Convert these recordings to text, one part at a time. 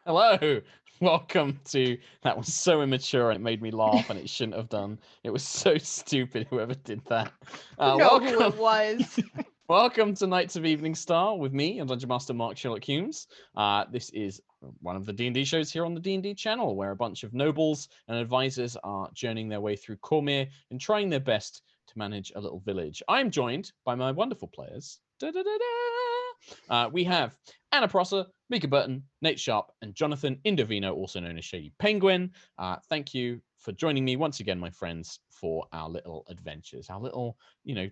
Hello, welcome to. That was so immature and it made me laugh, and it shouldn't have done. It was so stupid. Whoever did that. You know who it was. Welcome to Knights of Eveningstar with me and Dungeon Master Mark SherlockHulmes. This is one of the D&D shows here on the D&D channel, where a bunch of nobles and advisors are journeying their way through Cormyr and trying their best to manage a little village. I'm joined by my wonderful players. We have Anna Prosser, Mica Burton, Nate Sharp, and Jonathan Indovino, also known as ShadyPenguinn. Thank you for joining me once again, my friends, for our little adventures, our little,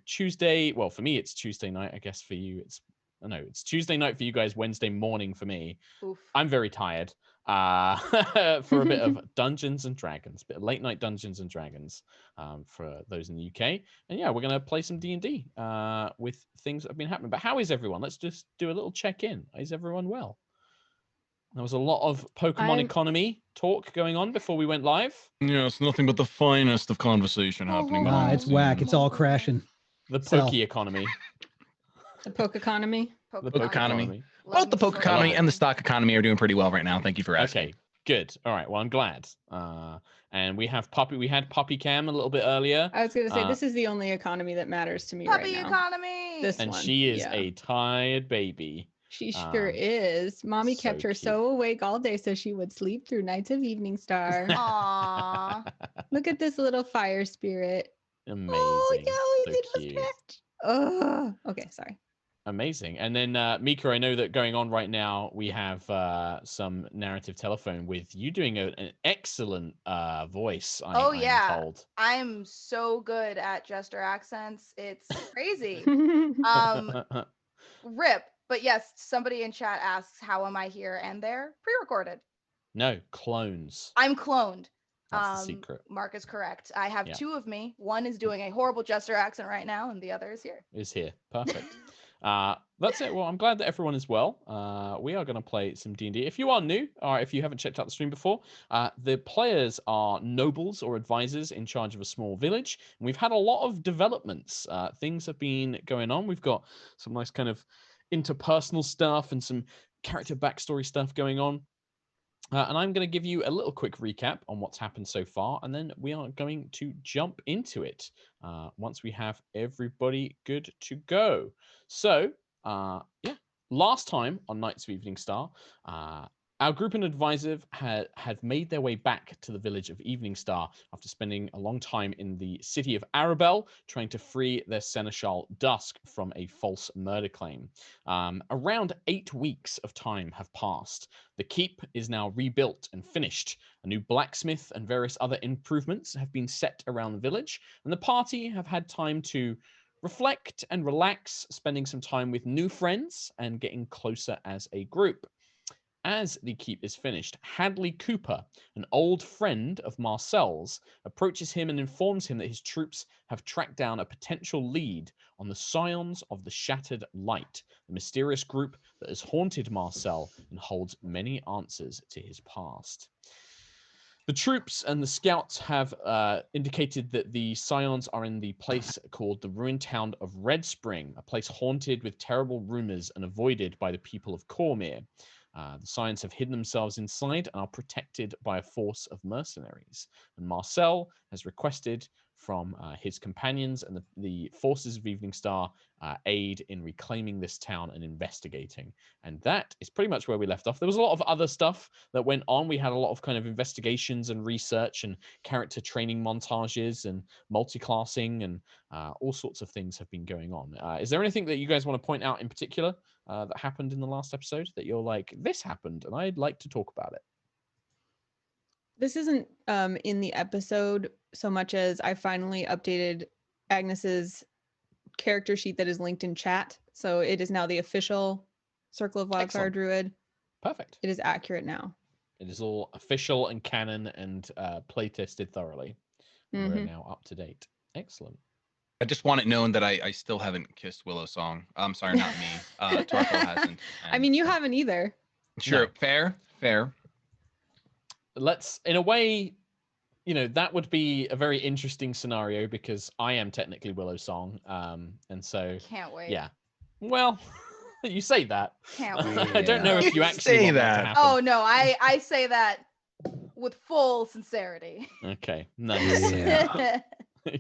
Tuesday. Well, for me, it's Tuesday night. I guess for you, it's Tuesday night for you guys, Wednesday morning for me. Oof. I'm very tired for a bit of Dungeons and Dragons, a bit of late night Dungeons and Dragons for those in the UK. And yeah, we're going to play some D&D with things that have been happening. But how is everyone? Let's just do a little check-in. Is everyone well? There was a lot of Pokemon economy talk going on before we went live. Yeah, it's nothing but the finest of conversation happening. It's whack. It's all crashing. The Poke economy. The Poke economy. The Poke economy. Both the Poke economy and the stock economy are doing pretty well right now. Thank you for asking. Okay, good. All right. Well, I'm glad. And we have Puppy. We had Puppy Cam a little bit earlier. I was going to say, this is the only economy that matters to me right now. Puppy economy. This and one. She is a tired baby. She sure is. Mommy kept her cute. so awake all day so she would sleep through Nights of Eveningstar. Aww. Look at this little fire spirit. Amazing. Oh, So little cute. cat. Oh, okay, sorry. Amazing. And then Mica, I know that going on right now, we have some narrative telephone with you doing an excellent voice. I'm told. I'm so good at jester accents. It's crazy. Rip. But yes, somebody in chat asks, how am I here? And they're pre-recorded. No, clones. I'm cloned. That's the secret. Mark is correct. I have two of me. One is doing a horrible jester accent right now, and the other is here. Perfect. That's it. Well, I'm glad that everyone is well. We are going to play some D&D. If you are new, or if you haven't checked out the stream before, the players are nobles or advisors in charge of a small village. And we've had a lot of developments. Things have been going on. We've got some nice kind of interpersonal stuff and some character backstory stuff going on. And I'm going to give you a little quick recap on what's happened so far, and then we are going to jump into it once we have everybody good to go. So, last time on Knights of Eveningstar, our group and advisor had made their way back to the village of Eveningstar after spending a long time in the city of Arabel, trying to free their seneschal Dusk from a false murder claim. Around 8 weeks of time have passed. The keep is now rebuilt and finished. A new blacksmith and various other improvements have been set around the village, and the party have had time to reflect and relax, spending some time with new friends and getting closer as a group. As the keep is finished, Hadley Cooper, an old friend of Marcel's, approaches him and informs him that his troops have tracked down a potential lead on the Scions of the Shattered Light, the mysterious group that has haunted Marcel and holds many answers to his past. The troops and the scouts have indicated that the Scions are in the place called the ruined town of Redspring, a place haunted with terrible rumors and avoided by the people of Cormyr. The Scions have hidden themselves inside and are protected by a force of mercenaries. And Marcel has requested from his companions and the forces of Eveningstar aid in reclaiming this town and investigating. And that is pretty much where we left off. There was a lot of other stuff that went on. We had a lot of kind of investigations and research and character training montages and multi-classing and all sorts of things have been going on. Is there anything that you guys want to point out in particular that happened in the last episode that you're like, this happened and I'd like to talk about it? This isn't in the episode so much as I finally updated Agnes's character sheet that is linked in chat. So it is now the official Circle of Wildfire Druid. Perfect. It is accurate now. It is all official and canon and play tested thoroughly. Mm-hmm. We're now up to date. Excellent. I just want it known that I still haven't kissed Willow's song. I'm sorry, not me. Tarkhal hasn't. I mean, you haven't either. Sure. No. Fair. Let's, in a way, that would be a very interesting scenario because I am technically Willow's song. And so... Can't wait. Yeah. Well, You say that. Can't I wait. don't know if you actually say want that to that. happen. Oh no, I say that with full sincerity. Okay, nice. Yeah.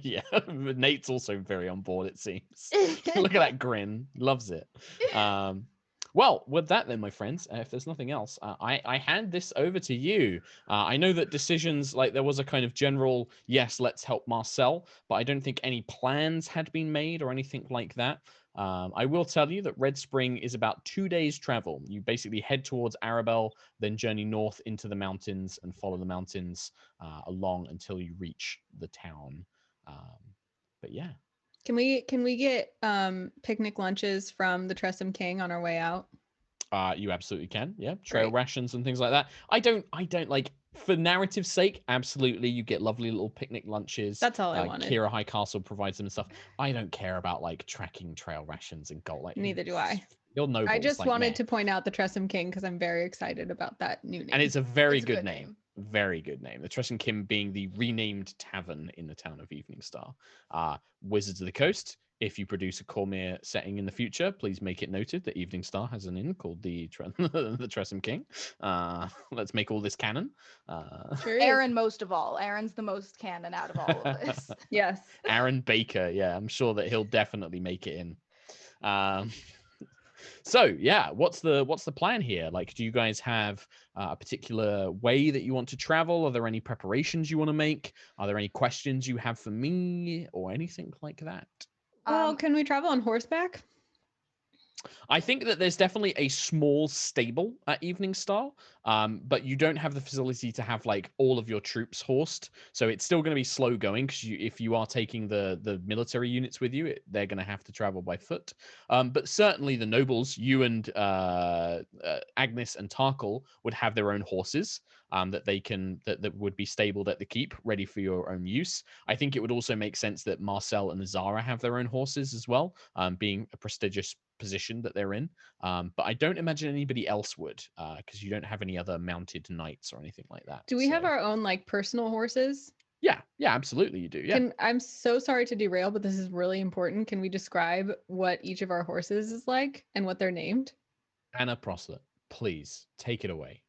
Yeah, Nate's also very on board, it seems. Look at that grin. Loves it. Well, with that then, my friends, if there's nothing else, I hand this over to you. I know that decisions, like there was a kind of general, yes, let's help Marcel, but I don't think any plans had been made or anything like that. I will tell you that Redspring is about 2 days travel. You basically head towards Arabelle, then journey north into the mountains and follow the mountains along until you reach the town. But yeah. Can we get picnic lunches from the Tressum King on our way out? You absolutely can. Yeah, trail Great. rations and things like that. I don't like, for narrative's sake, absolutely you get lovely little picnic lunches. That's all I wanted. Kira High Castle provides them and stuff. I don't care about like tracking trail rations and gold. Like, Neither do I. You'll know. I just wanted to point out the Tressum King because I'm very excited about that new name. And it's a very It's a good good name. Very good name. The Tressum King being the renamed tavern in the town of Eveningstar. Wizards of the Coast. If you produce a Cormier setting in the future, please make it noted that Eveningstar has an inn called the Tressum King. Let's make all this canon. Sure is. Aaron most of all. Aaron's the most canon out of all of this. Yes. Aaron Baker. Yeah, I'm sure that he'll definitely make it in. So yeah, what's the plan here? Like, do you guys have a particular way that you want to travel? Are there any preparations you want to make? Are there any questions you have for me or anything like that? Well, can we travel on horseback? I think that there's definitely a small stable at Eveningstar, but you don't have the facility to have like all of your troops horsed. So it's still going to be slow going because if you are taking the military units with you, they're going to have to travel by foot. But certainly the nobles, you and Agnis and Tarkhal would have their own horses that they can that would be stabled at the keep, ready for your own use. I think it would also make sense that Marcel and Azara have their own horses as well, being a prestigious position that they're in. But I don't imagine anybody else would, because you don't have any other mounted knights or anything like that. Do we have our own like personal horses? Yeah, absolutely you do. Yeah. I'm so sorry to derail, but this is really important. Can we describe what each of our horses is like and what they're named? Anna Prosser, please take it away.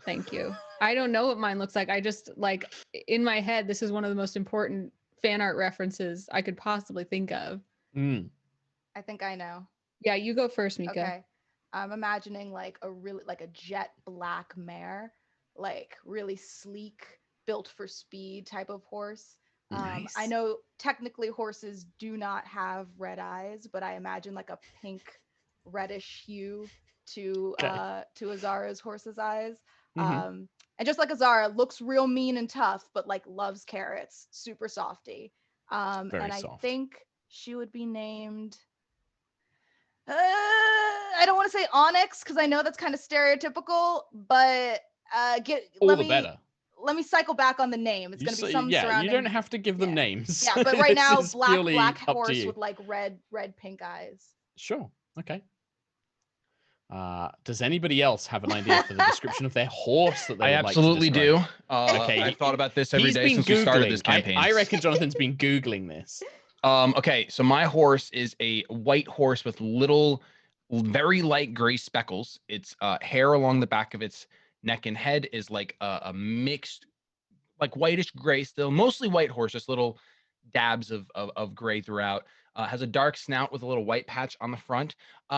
Thank you. I don't know what mine looks like. I just like in my head, this is one of the most important fan art references I could possibly think of. I think I know. Yeah, you go first, Mica. Okay. I'm imagining like a jet black mare, like really sleek, built for speed type of horse. Nice. I know technically horses do not have red eyes, but I imagine like a pink reddish hue to Azara's horse's eyes. And just like Azara, looks real mean and tough, but like loves carrots, super softy. Very and soft. I think she would be named I don't want to say Onyx because I know that's kind of stereotypical, but better. Let me cycle back on the name. It's going to be some surrounding. You don't have to give them names. Yeah, but right now, This is black up to horse you. with like red pink eyes. Sure. Okay. Does anybody else have an idea for the description of their horse that they I would absolutely like to do. describe? Okay, I've thought about this every He's day been since we started this Googling. campaign. I reckon Jonathan's been Googling this. Okay, so my horse is a white horse with little, very light gray speckles. Its hair along the back of its neck and head is like a mixed, like whitish gray still, mostly white horse, just little dabs of gray throughout. Has a dark snout with a little white patch on the front.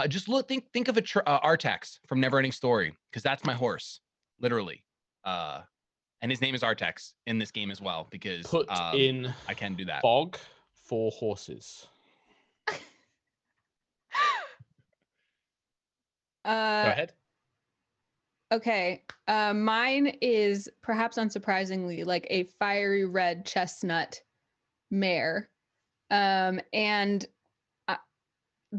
Just think of a Artax from Neverending Story, because that's my horse, literally. And his name is Artax in this game as well, because Put in I can do that. Fog for horses. Go ahead. Okay. Mine is perhaps unsurprisingly like a fiery red chestnut mare. And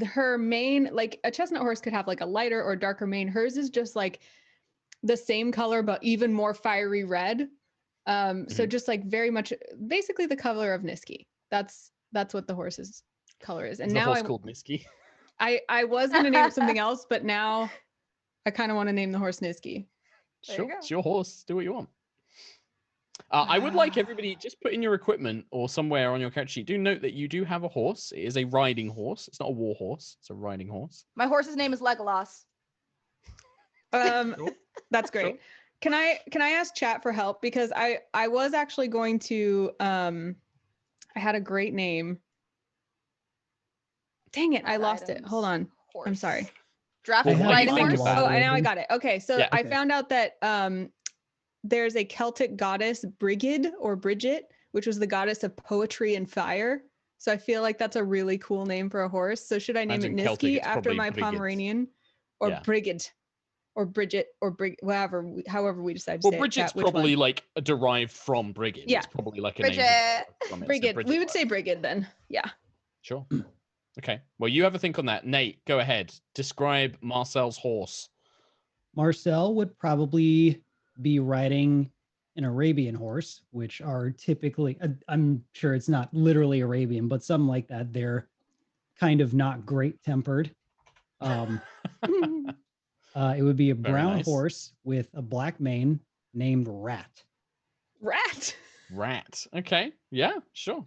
her mane, like a chestnut horse could have like a lighter or darker mane. Hers is just like the same color, but even more fiery red. So just like very much basically the color of Niski. That's what the horse's color is. And now I'm called Niski. I was going to name it something else, but now I kind of want to name the horse Niski. There you Sure, go. it's your horse. Do what you want. I would like everybody just put in your equipment or somewhere on your character sheet. Do note that you do have a horse. It is a riding horse. It's not a war horse. It's a riding horse. My horse's name is Legolas. Sure. That's great. Sure. Can I ask chat for help, because I was actually going to I had a great name. Dang it, I lost it. Hold on. Horse. I'm sorry. Drafting Well, riding think horse. about Oh, now I got it. Okay, so Yeah. I Okay. found out that there's a Celtic goddess, Brigid or Bridget, which was the goddess of poetry and fire. So I feel like that's a really cool name for a horse. So should I name Imagine it Celtic, Niski it's after probably my Brigid. Pomeranian, or Yeah. Brigid, or Bridget, or however we decide to Well, say Bridget's it. Chat, which one? probably like derived from Brigid. Yeah. It's probably like a Bridget. name derived from it, so Brigid. Bridget We would works. say Brigid then. Yeah. Sure. Okay. Well, you have a think on that. Nate, go ahead. Describe Marcel's horse. Marcel would probably be riding an Arabian horse, which are typically, I'm sure it's not literally Arabian, but something like that. They're kind of not great tempered. It would be a Very brown nice. horse with a black mane named Rat. Rat. Rat. Okay. Yeah, sure.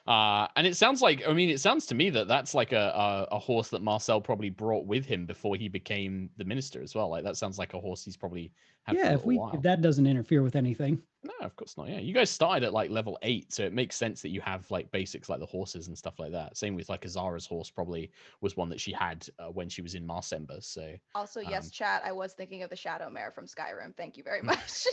And it sounds like, I mean, it sounds to me that that's like a horse that Marcel probably brought with him before he became the minister as well. Like that sounds like a horse he's probably had for a Yeah, little while. if that doesn't interfere with anything. No, of course not. Yeah, you guys started at like level 8, so it makes sense that you have like basics like the horses and stuff like that. Same with like Azara's horse probably was one that she had when she was in Marsemba. So Also, yes, Um, chat. I was thinking of the Shadow Mare from Skyrim. Thank you very much.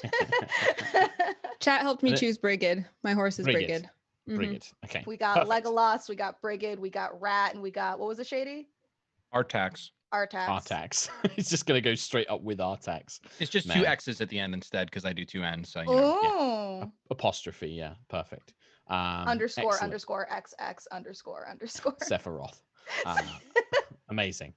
Chat helped me And it- choose Brigid. My horse is Brigid. Brigid. Mhm. Brigid. Okay. we got perfect. Legolas, we got Brigid, we got Rat, and we got, what was it, Shady? Artax. Artax. Artax. He's just gonna go straight up with Artax. It's just Man. 2 X's at the end instead because I do 2 N's. So you know. Oh. Apostrophe. Yeah. Perfect. Underscore, excellent. underscore, XX, underscore, underscore. Sephiroth. Amazing.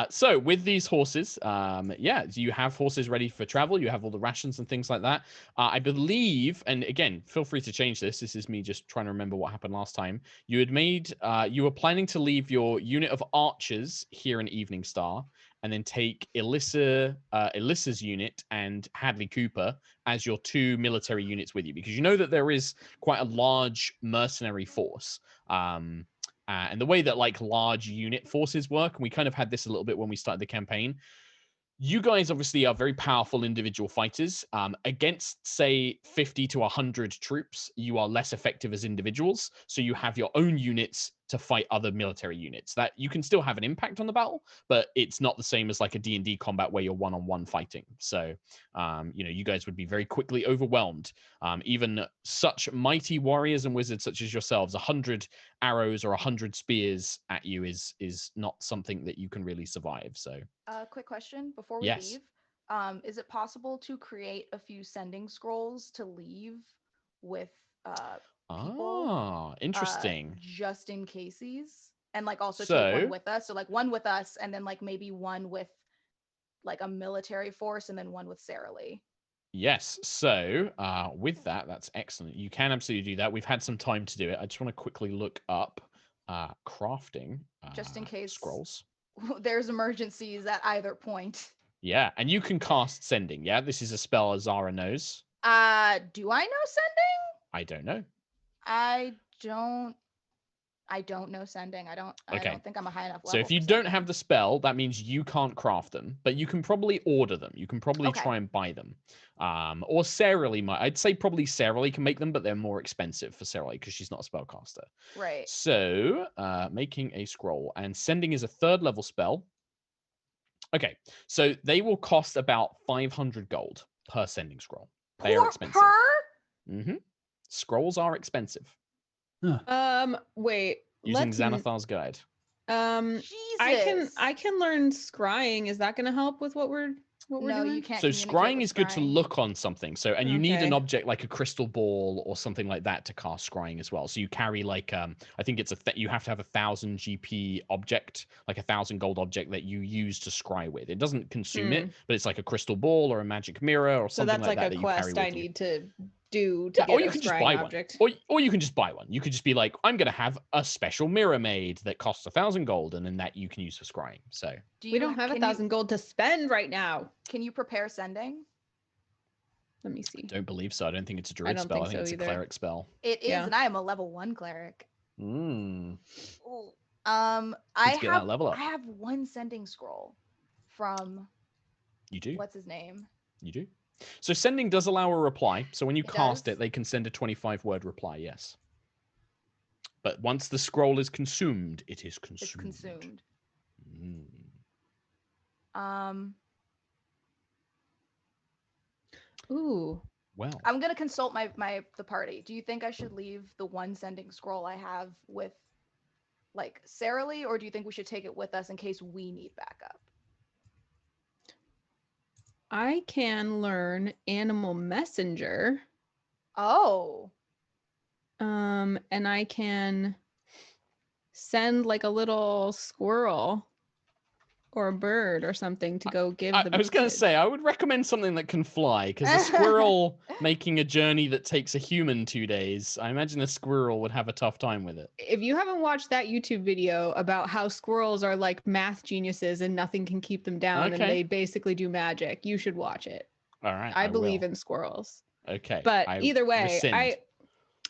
So with these horses, yeah, you have horses ready for travel. You have all the rations and things like that. I believe, and again, feel free to change this. This is me just trying to remember what happened last time. You had made, you were planning to leave your unit of archers here in Eveningstar, and then take Alyssa's unit and Hadley Cooper as your 2 military units with you, because you know that there is quite a large mercenary force. And the way that like large unit forces work, and we kind of had this a little bit when we started the campaign. You guys obviously are very powerful individual fighters. Against, say, 50 to 100 troops, you are less effective as individuals. So you have your own units to fight other military units. That you can still have an impact on the battle, but it's not the same as like a D&D combat where you're one-on-one fighting. So, you know, you guys would be very quickly overwhelmed. Even such mighty warriors and wizards such as yourselves, 100 arrows or 100 spears at you is not something that you can really survive. So, Quick question before we Yes. leave. Is it possible to create a few sending scrolls to leave with people, interesting. just in cases, and like also take So- one with us? So like one with us, and then like maybe one with like a military force, and then one with Sarah Lee. Yes. So with that, that's excellent. You can absolutely do that. We've had some time to do it. I just want to quickly look up crafting Just in case. scrolls. There's emergencies at either point. Yeah, and you can cast sending. Yeah, this is a spell Azara knows. Do I know sending? I don't know. I don't know sending. I don't think I'm a high enough level. So if you for don't sending. have the spell, that means you can't craft them, but you can probably order them. You can probably Okay. try and buy them. Or Sarah Lee might. I'd say probably Sarah Lee can make them, but they're more expensive for Sarah Lee because she's not a spellcaster. Right. So making a scroll, and sending is a 3rd level spell. Okay, so they will cost about 500 gold per sending scroll. They are expensive. Scrolls are expensive. Wait. Using let's Xanathar's guide. Jesus. I can learn scrying. Is that going to help with what we're No, doing? you can't. So communicate scrying with is good to scrying. look on something. So, and you need an Okay. object like a crystal ball or something like that to cast scrying as well. So you carry like I think it's you have to have 1,000 GP object, like 1,000 gold object that you use to scry with. It doesn't consume it, but it's like a crystal ball or a magic mirror or So something that's like like that a that you carry quest with I you. need to do to Yeah, get or you a can just scrying buy object. one, or you can just buy one. You could just be like, I'm gonna have a special mirror made that costs 1,000 gold, and then that you can use for scrying. So We don't have can 1,000 gold to spend right now. Can you prepare sending? Let me see. Don't believe so. I don't think it's a druid don't spell. think I think so it's either. a cleric spell. It is, Yeah. and I am a level 1 cleric. Mm. Ooh. Need I to get that level up. have one sending scroll from You do. what's his name? You do. So sending does allow a reply. So when you It cast does? it, they can send a 25-word reply. Yes. But once the scroll is consumed, it is consumed. It's consumed. Mm. Ooh. Well, I'm gonna consult the party. Do you think I should leave the one sending scroll I have with like Sarah Lee, or do you think we should take it with us in case we need backup? I can learn Animal Messenger. Oh. And I can send like a little squirrel or a bird or something to go give the I was going to message. say, I would recommend something that can fly, because a squirrel making a journey that takes a human 2 days, I imagine a squirrel would have a tough time with it. If you haven't watched that YouTube video about how squirrels are like math geniuses and nothing can keep them down and Okay. they basically do magic, you should watch it. All right. I believe will. in squirrels. Okay. But I either way, rescind.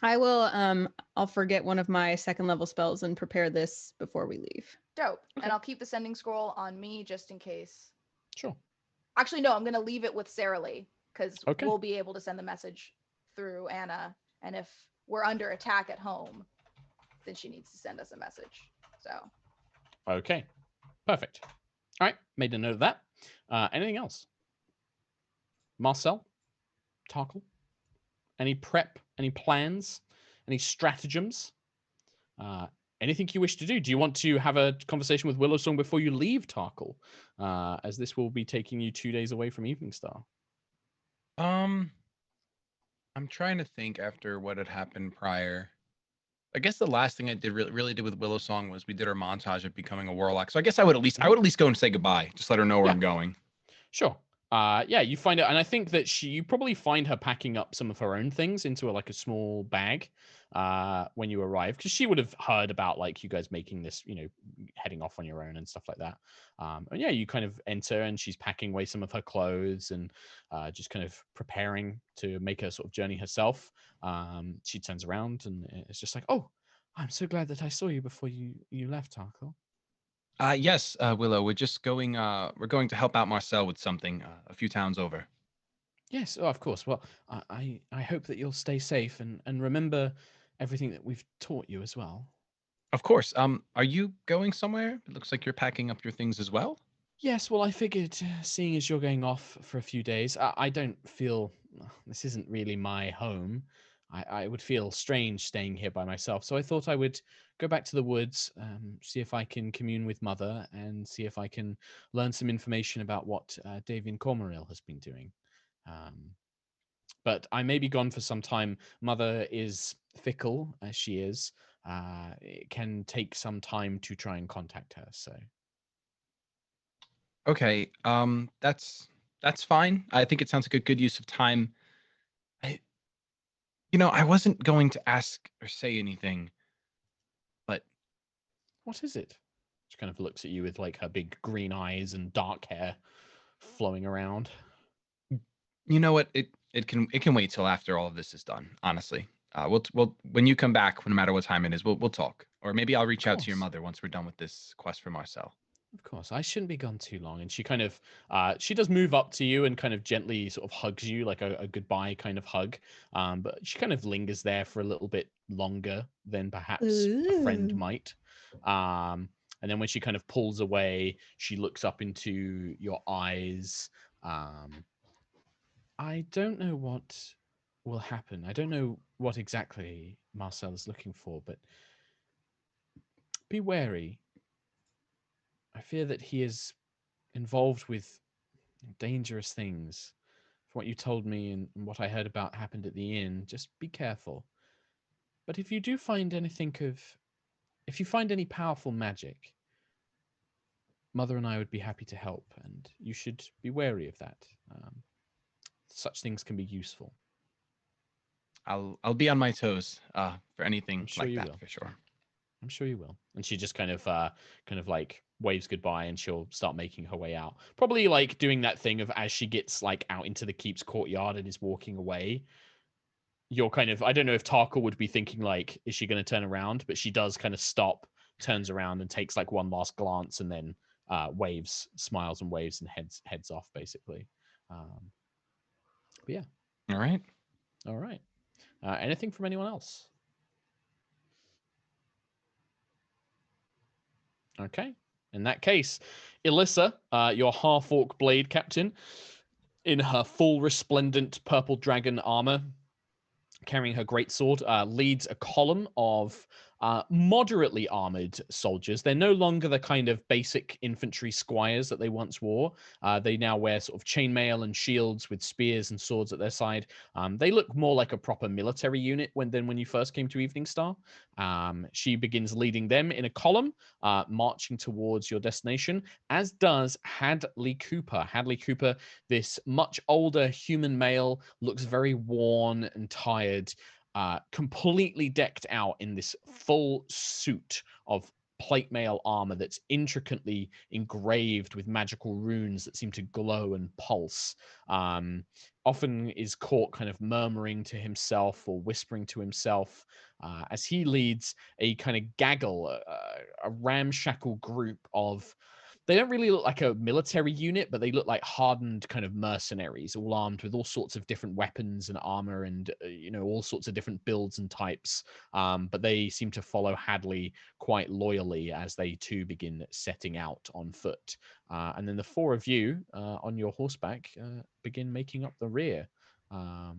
I will I'll forget one of my second level spells and prepare this before we leave. Dope. Okay. And I'll keep the sending scroll on me just in case. Sure. Actually, no, I'm going to leave it with Sarah Lee because Okay. we'll be able to send the message through Anna. And if we're under attack at home, then she needs to send us a message. So. Okay. Perfect. All right. Made a note of that. Anything else? Marcel? Tarkhal? Any prep? Any plans? Any stratagems? Anything you wish to do? Do you want to have a conversation with Willow Song before you leave Tarkhal? As this will be taking you 2 days away from Eveningstar. I'm trying to think after what had happened prior. I guess the last thing I did really did with Willow Song was we did our montage of becoming a warlock. So I guess I would at least go and say goodbye. Just let her know where I'm going. Sure. Yeah, you find out, and I think that you probably find her packing up some of her own things into a small bag when you arrive, because she would have heard about like you guys making this, heading off on your own and stuff like that. And yeah, you kind of enter, and she's packing away some of her clothes and just kind of preparing to make her sort of journey herself. She turns around, and it's just like, oh, I'm so glad that I saw you before you left, Tarkhal. Yes, Willow. We're just going. We're going to help out Marcel with something a few towns over. Yes, oh, of course. Well, I hope that you'll stay safe and remember everything that we've taught you as well. Of course. Are you going somewhere? It looks like you're packing up your things as well. Yes, well, I figured, seeing as you're going off for a few days, I don't feel this isn't really my home. I would feel strange staying here by myself, so I thought I would go back to the woods, see if I can commune with Mother, and see if I can learn some information about what Davian Cormoril has been doing. But I may be gone for some time. Mother is fickle as she is. It can take some time to try and contact her. So okay, that's fine. I think it sounds like a good use of time. I wasn't going to ask or say anything, but what is it? She kind of looks at you with like her big green eyes and dark hair flowing around. you know what? It can wait till after all of this is done. Honestly, we'll when you come back, no matter what time it is, we'll talk. Or maybe I'll reach out to your mother once we're done with this quest for Marcel. Of course, I shouldn't be gone too long. And she kind of, she does move up to you and kind of gently sort of hugs you, like a goodbye kind of hug. But she kind of lingers there for a little bit longer than perhaps a friend might. And then when she kind of pulls away, she looks up into your eyes. I don't know what will happen. I don't know what exactly Marcel is looking for, but be wary. I fear that he is involved with dangerous things. From what you told me and what I heard about happened at the inn, just be careful. But if you do find if you find any powerful magic, Mother and I would be happy to help, and you should be wary of that. Such things can be useful. I'll be on my toes for anything I'm sure like you that will. for sure. I'm sure you will. And she just kind of like waves goodbye, and she'll start making her way out. Probably like doing that thing of as she gets like out into the keep's courtyard and is walking away, you're kind of, I don't know if Tarkhal would be thinking like, is she going to turn around? But she does kind of stop, turns around and takes like one last glance, and then smiles and waves and heads off basically. But yeah. All right. All right. Anything from anyone else? Okay. In that case, Elissa, your half-orc blade captain, in her full resplendent purple dragon armor, carrying her greatsword, leads a column of moderately armored soldiers. They're no longer the kind of basic infantry squires that they once wore. They now wear sort of chainmail and shields with spears and swords at their side. They look more like a proper military unit than when you first came to Eveningstar. She begins leading them in a column, marching towards your destination, as does Hadley Cooper. Hadley Cooper, this much older human male, looks very worn and tired, completely decked out in this full suit of plate mail armor that's intricately engraved with magical runes that seem to glow and pulse. Often is caught kind of murmuring to himself or whispering to himself as he leads a kind of gaggle, a ramshackle group of, they don't really look like a military unit, but they look like hardened kind of mercenaries, all armed with all sorts of different weapons and armor and, all sorts of different builds and types. But they seem to follow Hadley quite loyally as they too begin setting out on foot. And then the four of you on your horseback begin making up the rear. I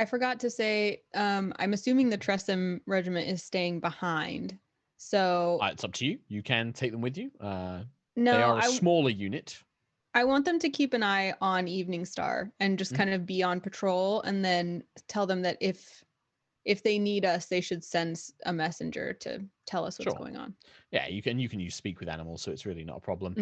forgot to say, I'm assuming the Tressum regiment is staying behind. So it's up to you. You can take them with you. no, they are a smaller unit. I want them to keep an eye on Eveningstar and just kind of be on patrol, and then tell them that if they need us, they should send a messenger to tell us what's going on. Yeah, you can use speak with animals, so it's really not a problem.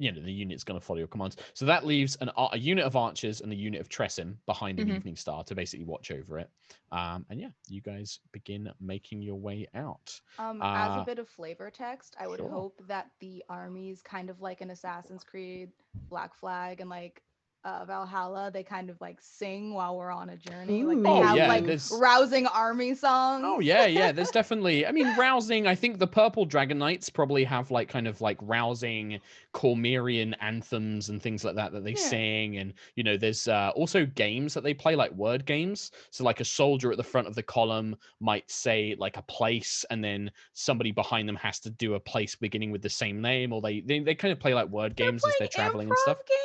The unit's going to follow your commands. So that leaves a unit of archers and a unit of Tressum behind an Eveningstar to basically watch over it. And yeah, you guys begin making your way out. As a bit of flavor text, I would hope that the armies, kind of like an Assassin's Creed, Black Flag, and like Valhalla, they kind of like sing while we're on a journey. Like they have rousing army songs. Oh yeah, there's definitely, rousing. I think the Purple Dragon Knights probably have like kind of like rousing Cormyrean anthems and things like that they sing. And there's also games that they play, like word games. So like a soldier at the front of the column might say like a place, and then somebody behind them has to do a place beginning with the same name, or they kind of play like word games as they're traveling and stuff. Games?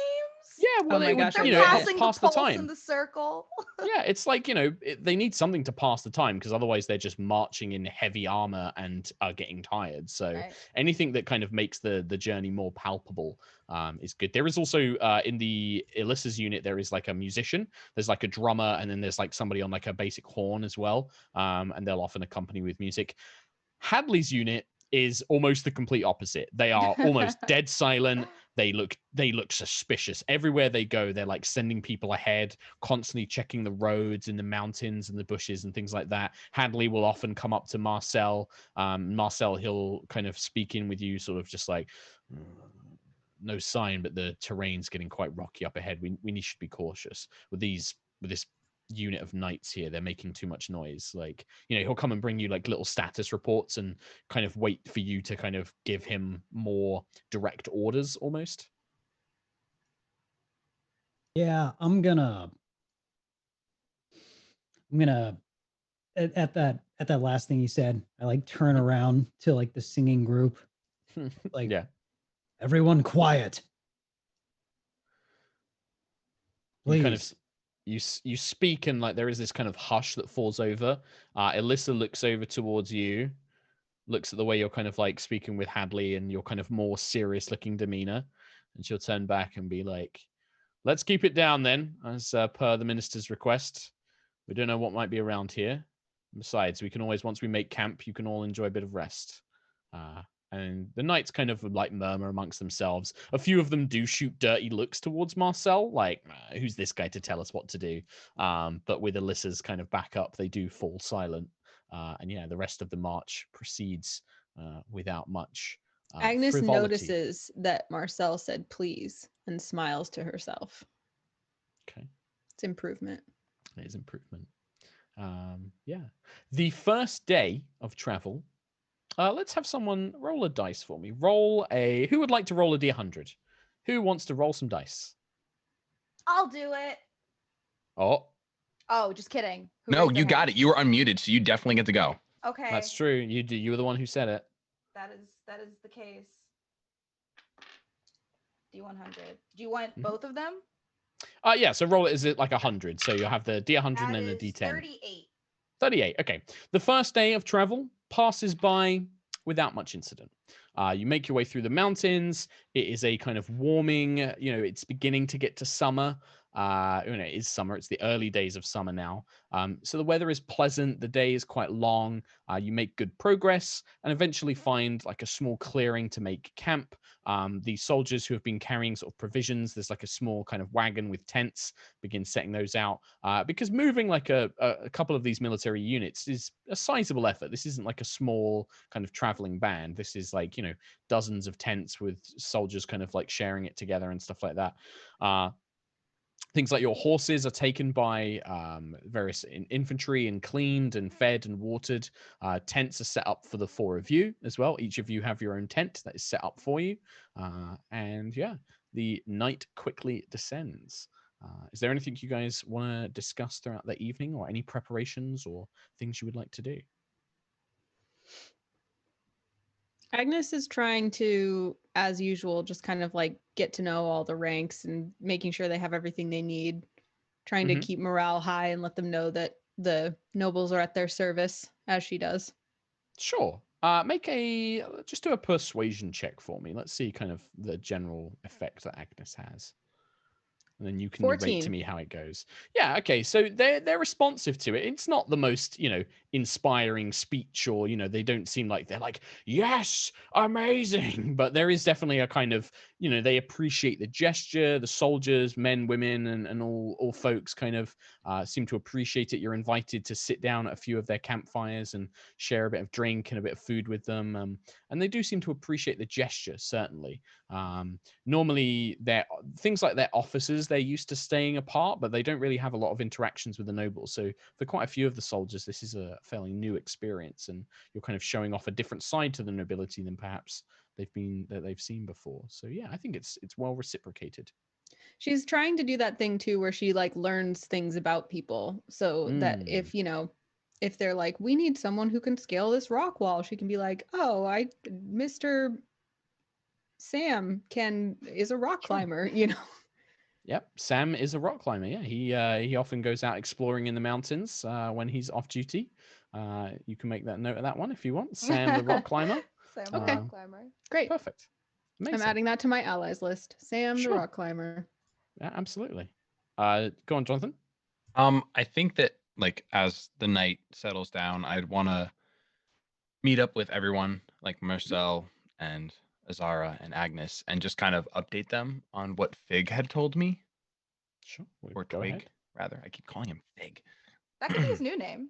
Yeah, well, oh my gosh, passing pass the time. pulse in the circle. Yeah, it's like, they need something to pass the time, because otherwise they're just marching in heavy armor and are getting tired. So anything that kind of makes the journey more palpable is good. There is also in the Elissa's unit, there is like a musician, there's like a drummer, and then there's like somebody on like a basic horn as well. And they'll often accompany with music. Hadley's unit is almost the complete opposite. They are almost dead silent. They look suspicious. Everywhere they go, they're like sending people ahead, constantly checking the roads in the mountains and the bushes and things like that. Hadley will often come up to Marcel. Marcel, he'll kind of speak in with you, sort of just like, no sign, but the terrain's getting quite rocky up ahead. We should be cautious with this unit of knights here. They're making too much noise. Like, he'll come and bring you like little status reports and kind of wait for you to kind of give him more direct orders almost. Yeah, I'm gonna at that last thing you said, I like turn around to like the singing group. Like, yeah, everyone quiet, please. You kind of you speak, and like there is this kind of hush that falls over. Elissa looks over towards you, looks at the way you're kind of like speaking with Hadley and your kind of more serious looking demeanor, and she'll turn back and be like, let's keep it down then, as per the minister's request. We don't know what might be around here. Besides, we can always, once we make camp, you can all enjoy a bit of rest. And the knights kind of like murmur amongst themselves. A few of them do shoot dirty looks towards Marcel, like, who's this guy to tell us what to do? But with Elissa's kind of backup, they do fall silent. And yeah, the rest of the march proceeds without much Agnes frivolity. notices that Marcel said please and smiles to herself. Okay. It's improvement. It is improvement. Yeah. The first day of travel, let's have someone roll a dice for me. Who would like to roll a D100? Who wants to roll some dice? I'll do it. Oh, just kidding. Who No, raised their you got hand? it. You were unmuted, so you definitely get to go. Okay. that's true. You were the one who said it. That is the case. D100. Do you want both of them? Yeah, so roll it as like 100. So you'll have the D100 That and the is D10. 38. 38. Okay. The first day of travel passes by without much incident. You make your way through the mountains. It is a kind of warming, it's beginning to get to summer. It is summer. It's the early days of summer now. So the weather is pleasant. The day is quite long. You make good progress and eventually find like a small clearing to make camp. The soldiers who have been carrying sort of provisions, there's like a small kind of wagon with tents, begin setting those out. Because moving like a couple of these military units is a sizable effort. This isn't like a small kind of traveling band. This is like, dozens of tents with soldiers kind of like sharing it together and stuff like that. Things like your horses are taken by various infantry and cleaned and fed and watered. Tents are set up for the 4 of you as well. Each of you have your own tent that is set up for you. And yeah, the night quickly descends. Is there anything you guys want to discuss throughout the evening, or any preparations or things you would like to do? Agnes is trying to, as usual, just kind of like get to know all the ranks and making sure they have everything they need, trying to keep morale high and let them know that the nobles are at their service, as she does. Sure. Just do a persuasion check for me. Let's see kind of the general effect that Agnes has. And then you can 14. narrate to me how it goes. Yeah, okay. So they're responsive to it. It's not the most, inspiring speech, or, they don't seem like they're like, yes, amazing. But there is definitely a kind of, they appreciate the gesture. The soldiers, men, women, and all folks kind of seem to appreciate it. You're invited to sit down at a few of their campfires and share a bit of drink and a bit of food with them. And they do seem to appreciate the gesture, certainly. Normally, things like their officers, they're used to staying apart, but they don't really have a lot of interactions with the nobles. So for quite a few of the soldiers, this is a fairly new experience, and you're kind of showing off a different side to the nobility than perhaps they've seen before. So yeah, I think it's well reciprocated. She's trying to do that thing too, where she like learns things about people, so that if they're like, we need someone who can scale this rock wall, she can be like, oh, Mr. Sam is a rock climber, Yep, Sam is a rock climber. Yeah, he often goes out exploring in the mountains when he's off duty. You can make that note of that one if you want. Sam the rock climber. Sam Okay. the rock climber. Great. Perfect. Amazing. I'm adding that to my allies list. Sam Sure. the rock climber. Yeah, absolutely. Go on, Jonathan. I think that like as the night settles down, I'd want to meet up with everyone, like Marcel and Azara and Agnes, and just kind of update them on what Fig had told me. Sure. Or Go Twig, ahead. rather. I keep calling him Fig. That could be his new name.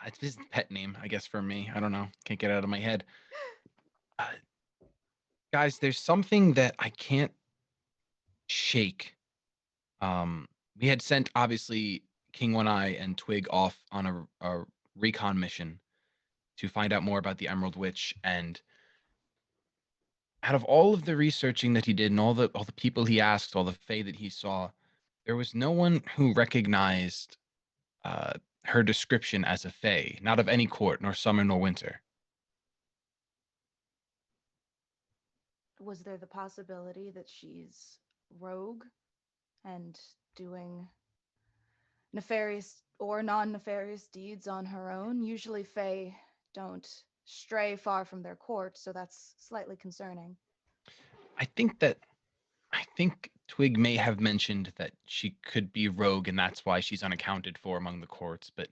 It's his pet name, I guess, for me. I don't know. Can't get it out of my head. Guys, there's something that I can't shake. We had sent, obviously, King One Eye and Twig off on a recon mission to find out more about the Emerald Witch, and out of all of the researching that he did and all the people he asked, all the Fae that he saw, there was no one who recognized her description as a Fae, not of any court, nor summer nor winter. Was there the possibility that she's rogue and doing nefarious or non-nefarious deeds on her own? Usually Fae don't stray far from their court, so that's slightly concerning. I think Twig may have mentioned that she could be rogue, and that's why she's unaccounted for among the courts, but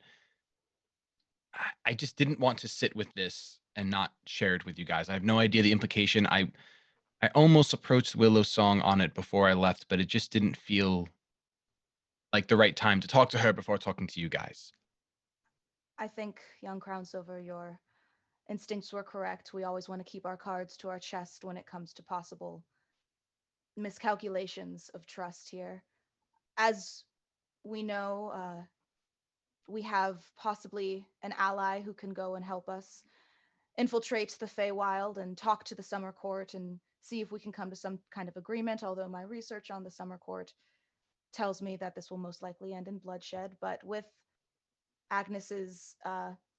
I just didn't want to sit with this and not share it with you guys. I have no idea the implication. I almost approached Willow's song on it before I left, but it just didn't feel like the right time to talk to her before talking to you guys. I think, young Crownsilver, your instincts were correct. We always want to keep our cards to our chest when it comes to possible miscalculations of trust here. As we know, we have possibly an ally who can go and help us infiltrate the Feywild and talk to the Summer Court and see if we can come to some kind of agreement, although my research on the Summer Court tells me that this will most likely end in bloodshed. But with Agnes's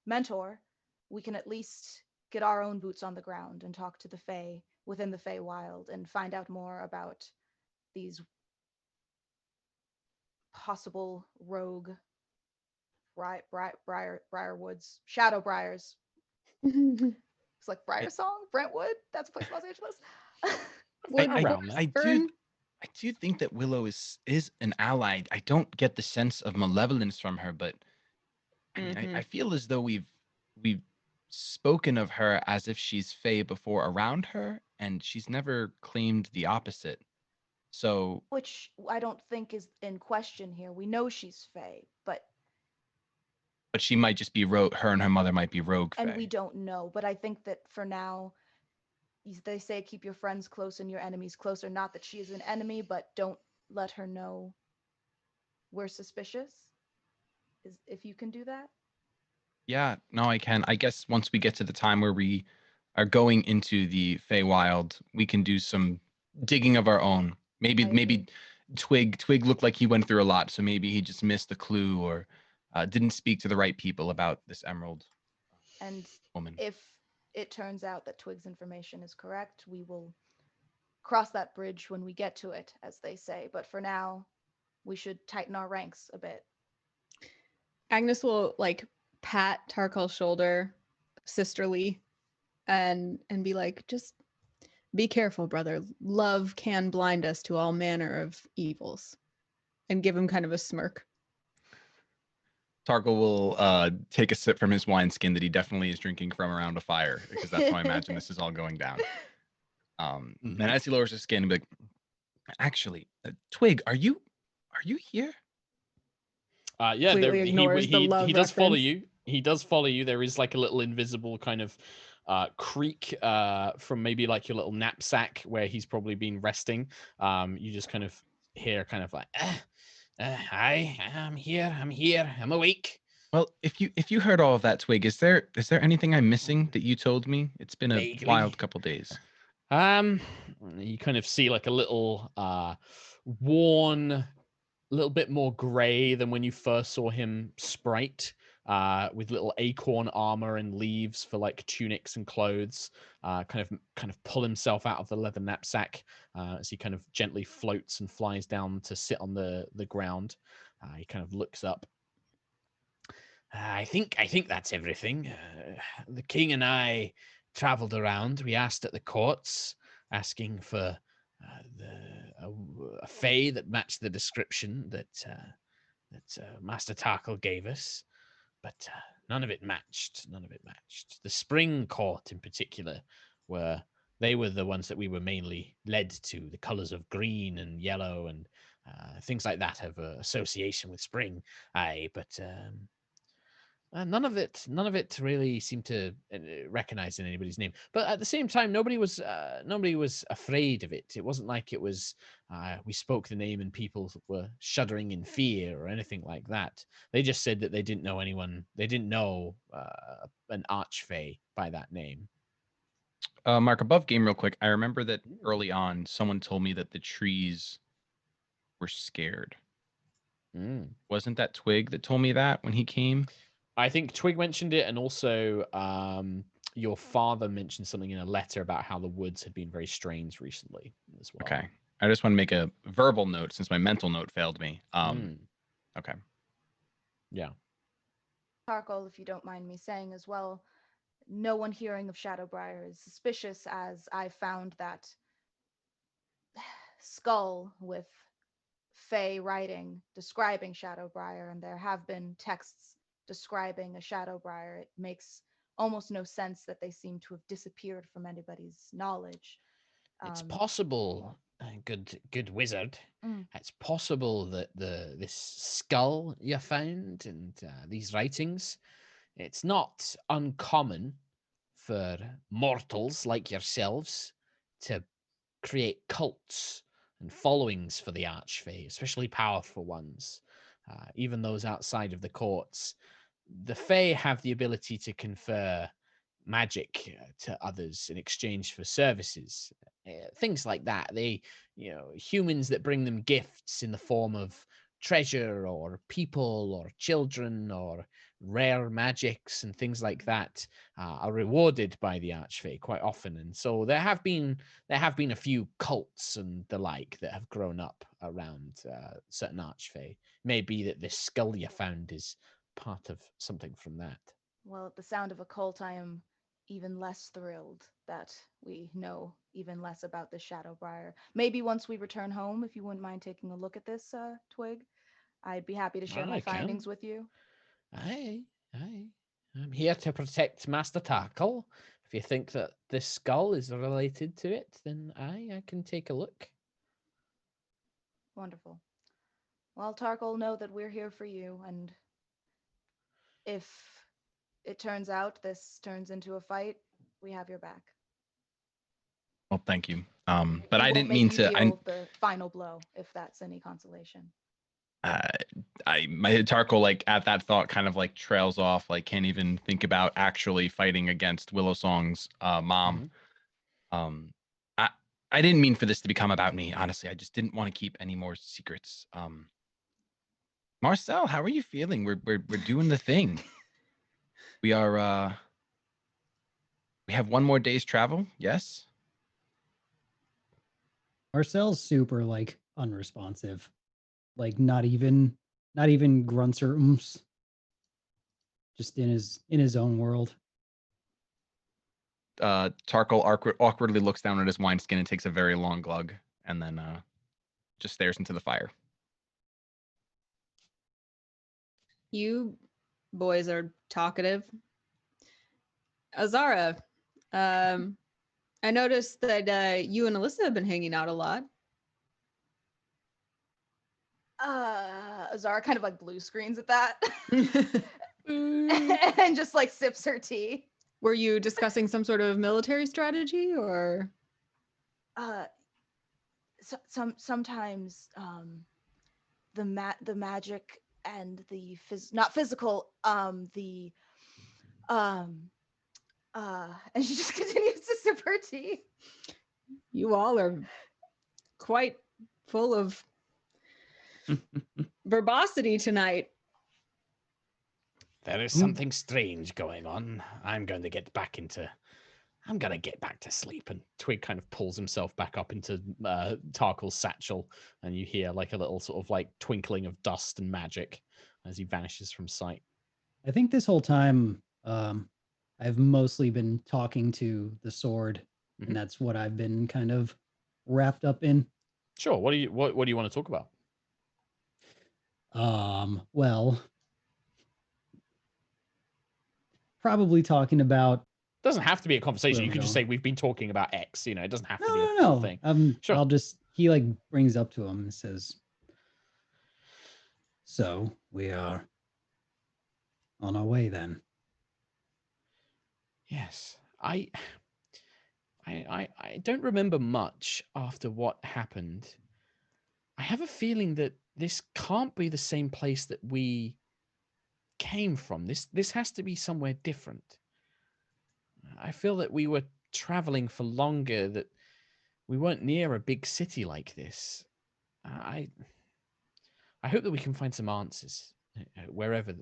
mentor, we can at least get our own boots on the ground and talk to the Fey within the Feywild and find out more about these possible rogue Briarwoods, Shadow Briars. It's like Briar Song, Brentwood. That's a place in Los Angeles. I do think that Willow is an ally. I don't get the sense of malevolence from her, but I mean, I feel as though we've spoken of her as if she's Fey before around her, and she's never claimed the opposite. So, which I don't think is in question here. We know she's Fey, but she might just be rogue. Her and her mother might be rogue Fey. And we don't know. But I think that for now, they say keep your friends close and your enemies closer. Not that she is an enemy, but don't let her know we're suspicious. If you can do that. Yeah, no, I can. I guess once we get to the time where we are going into the Feywild, we can do some digging of our own. Maybe Twig looked like he went through a lot, so maybe he just missed the clue or didn't speak to the right people about this emerald woman. If it turns out that Twig's information is correct, we will cross that bridge when we get to it, as they say. But for now, we should tighten our ranks a bit. Agnes will pat Tarkhal's shoulder sisterly and be like, just be careful, brother. Love can blind us to all manner of evils. And give him kind of a smirk. Tarkhal will take a sip from his wineskin that he definitely is drinking from around a fire, because that's how I imagine this is all going down. And as he lowers his skin, he'll be like, actually, Twig, are you here? Yeah, he does follow you. He does follow you. There is like a little invisible kind of creak from maybe like your little knapsack where he's probably been resting. You just kind of hear kind of like, hi, I'm here, I'm awake. Well, if you heard all of that, Twig, is there anything I'm missing that you told me? It's been a wild couple days. You kind of see like a little worn, a little bit more gray than when you first saw him sprite, with little acorn armor and leaves for like tunics and clothes. Kind of pull himself out of the leather knapsack as he kind of gently floats and flies down to sit on the ground. He kind of looks up. I think that's everything. The king and I traveled around. We asked at the courts, asking for a fey that matched the description that Master Tarkhal gave us, but none of it matched. The Spring Court, in particular, they were the ones that we were mainly led to. The colors of green and yellow and things like that have an association with spring. But none of it really seemed to recognize in anybody's name. But at the same time, nobody was afraid of it. It wasn't like it was we spoke the name and people were shuddering in fear or anything like that. They just said that they didn't know anyone. They didn't know an archfey by that name. Mark, above game real quick, I remember that early on someone told me that the trees were scared. Wasn't that Twig that told me that when he came? I think Twig mentioned it, and also your father mentioned something in a letter about how the woods had been very strange recently as well. Okay. I just want to make a verbal note since my mental note failed me. Okay. Yeah. Tarkhal, if you don't mind me saying as well, no one hearing of Shadowbriar is suspicious, as I found that skull with Fey writing describing Shadowbriar, and there have been texts describing a Shadowbriar. It makes almost no sense that they seem to have disappeared from anybody's knowledge. It's possible, good wizard. It's possible that this skull you found and these writings, it's not uncommon for mortals like yourselves to create cults and followings for the Archfey, especially powerful ones, even those outside of the courts. The Fae have the ability to confer magic to others in exchange for services, things like that. They, humans that bring them gifts in the form of treasure or people or children or rare magics and things like that are rewarded by the Archfey quite often. And so there have been a few cults and the like that have grown up around certain Archfey. Maybe that this skull you found is part of something from that. Well, at the sound of a cult, I am even less thrilled that we know even less about this Shadowbriar. Maybe once we return home, if you wouldn't mind taking a look at this twig, I'd be happy to share my findings with you. Aye. I'm here to protect Master Tarkhal. If you think that this skull is related to it, then I can take a look. Wonderful. Well, Tarkhal, know that we're here for you, and if it turns out this turns into a fight, we have your back. Well, thank you. But I didn't mean to. The final blow, if that's any consolation. My Tarkhal, like at that thought, kind of like trails off, like can't even think about actually fighting against Willow Song's mom. Mm-hmm. I didn't mean for this to become about me. Honestly, I just didn't want to keep any more secrets. Marcel, how are you feeling? We're doing the thing. We are. We have one more day's travel. Yes. Marcel's super like unresponsive, like not even grunts or oomph. Just in his own world. Tarkhal awkwardly looks down at his wineskin and takes a very long glug, and then just stares into the fire. You boys are talkative. Azara, I noticed that you and Alyssa have been hanging out a lot. Azara kind of like blue screens at that and just like sips her tea. Were you discussing some sort of military strategy or? Sometimes the magic and the not physical, and she just continues to sip her tea. You all are quite full of verbosity tonight. There is something strange going on. I'm going to get back to sleep. And Twig kind of pulls himself back up into Tarkhal's satchel, and you hear like a little sort of like twinkling of dust and magic as he vanishes from sight. I think this whole time I've mostly been talking to the sword, and that's what I've been kind of wrapped up in. Sure. What do you want to talk about? Well, probably talking about. Doesn't have to be a conversation. You can just say we've been talking about X. It doesn't have to be a no thing. Sure. He like brings up to him and says, "So we are on our way then." Yes, I don't remember much after what happened. I have a feeling that this can't be the same place that we came from. This has to be somewhere different. I feel that we were traveling for longer, that we weren't near a big city like this. I hope that we can find some answers whatever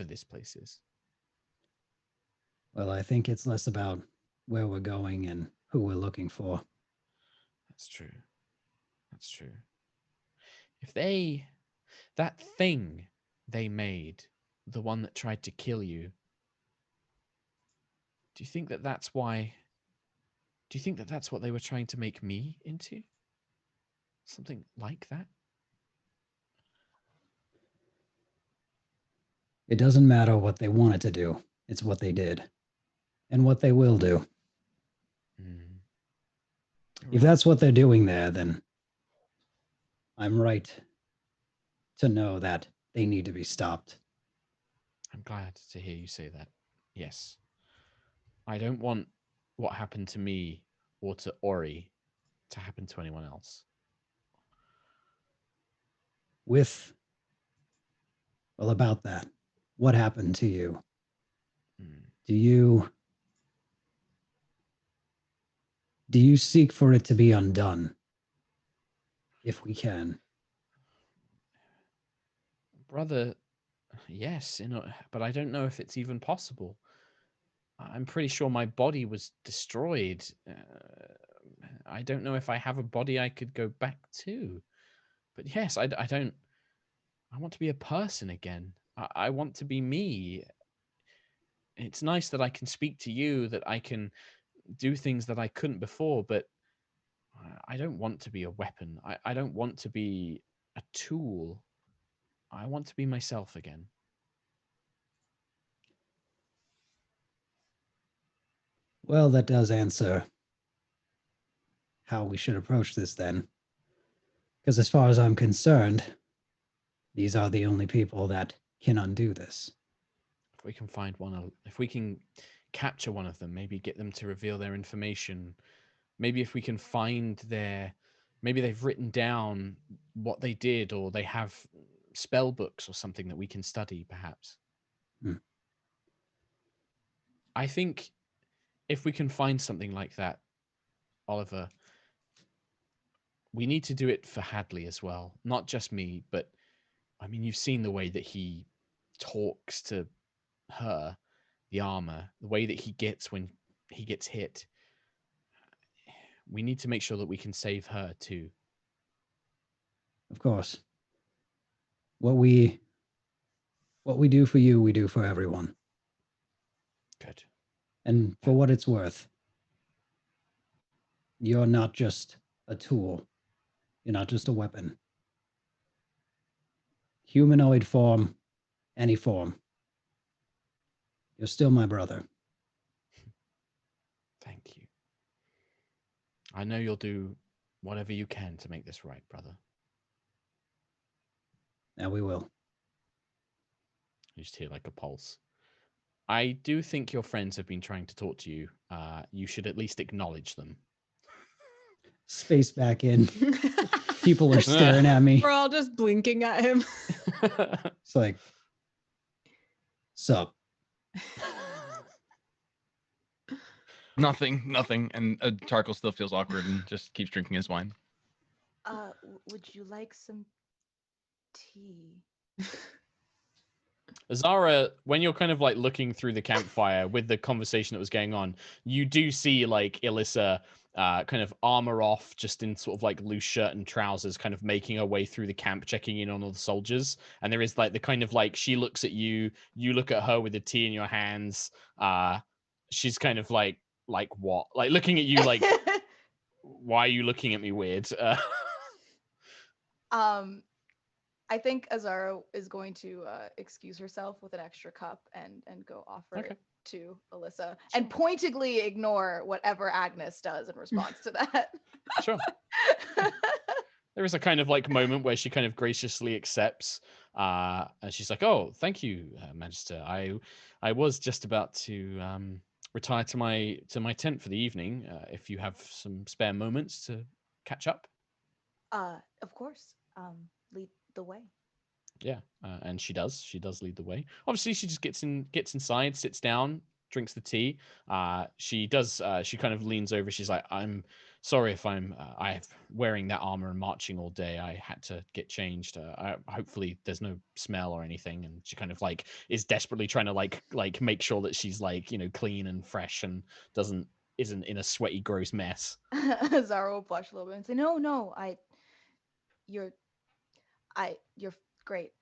this place is. Well, I think it's less about where we're going and who we're looking for. That's true. If that thing they made, the one that tried to kill you, do you think that that's why? Do you think that that's what they were trying to make me into? Something like that? It doesn't matter what they wanted to do. It's what they did. And what they will do. If that's what they're doing there, then I'm right to know that they need to be stopped. I'm glad to hear you say that. Yes. I don't want what happened to me or to Ori to happen to anyone else. Well, about that, what happened to you? Hmm. Do you seek for it to be undone? If we can. Brother, yes, but I don't know if it's even possible. I'm pretty sure my body was destroyed. I don't know if I have a body I could go back to. But yes, I don't. I want to be a person again. I want to be me. It's nice that I can speak to you, that I can do things that I couldn't before, but I don't want to be a weapon. I don't want to be a tool. I want to be myself again. Well, that does answer how we should approach this then. Because as far as I'm concerned, these are the only people that can undo this. If we can find one, if we can capture one of them, maybe get them to reveal their information, maybe if we can find maybe they've written down what they did, or they have spell books or something that we can study, perhaps. I think if we can find something like that, Oliver, we need to do it for Hadley as well. Not just me, but I mean, you've seen the way that he talks to her, the armor, the way that he gets when he gets hit. We need to make sure that we can save her too. Of course. What we do for you, we do for everyone. Good. And for what it's worth, you're not just a tool. You're not just a weapon. Humanoid form, any form. You're still my brother. Thank you. I know you'll do whatever you can to make this right, brother. Now we will. You just hear like a pulse. I do think your friends have been trying to talk to you. You should at least acknowledge them. Space back in. People are staring at me. We're all just blinking at him. It's like, sup? Nothing. And Tarkhal still feels awkward and just keeps drinking his wine. Would you like some tea? Azara, when you're kind of like looking through the campfire with the conversation that was going on, you do see like Alyssa kind of armor off, just in sort of like loose shirt and trousers, kind of making her way through the camp, checking in on all the soldiers. And there is like the kind of like, she looks at you, you look at her with the tea in your hands. She's kind of like what? Like looking at you like, why are you looking at me weird? I think Azara is going to excuse herself with an extra cup and go offer it to Alyssa and pointedly ignore whatever Agnis does in response to that. Sure. There is a kind of like moment where she kind of graciously accepts, and she's like, "Oh, thank you, Magister. I was just about to retire to my tent for the evening. If you have some spare moments to catch up." Of course. Lead the way. Yeah, and she does lead the way. Obviously, she just gets inside, sits down, drinks the tea. She kind of leans over. She's like, "I'm sorry if I'm wearing that armor and marching all day. I had to get changed. Hopefully there's no smell or anything." And she kind of like is desperately trying to like make sure that she's like, you know, clean and fresh and isn't in a sweaty, gross mess. Azara will blush a little bit and say, "No, you're great.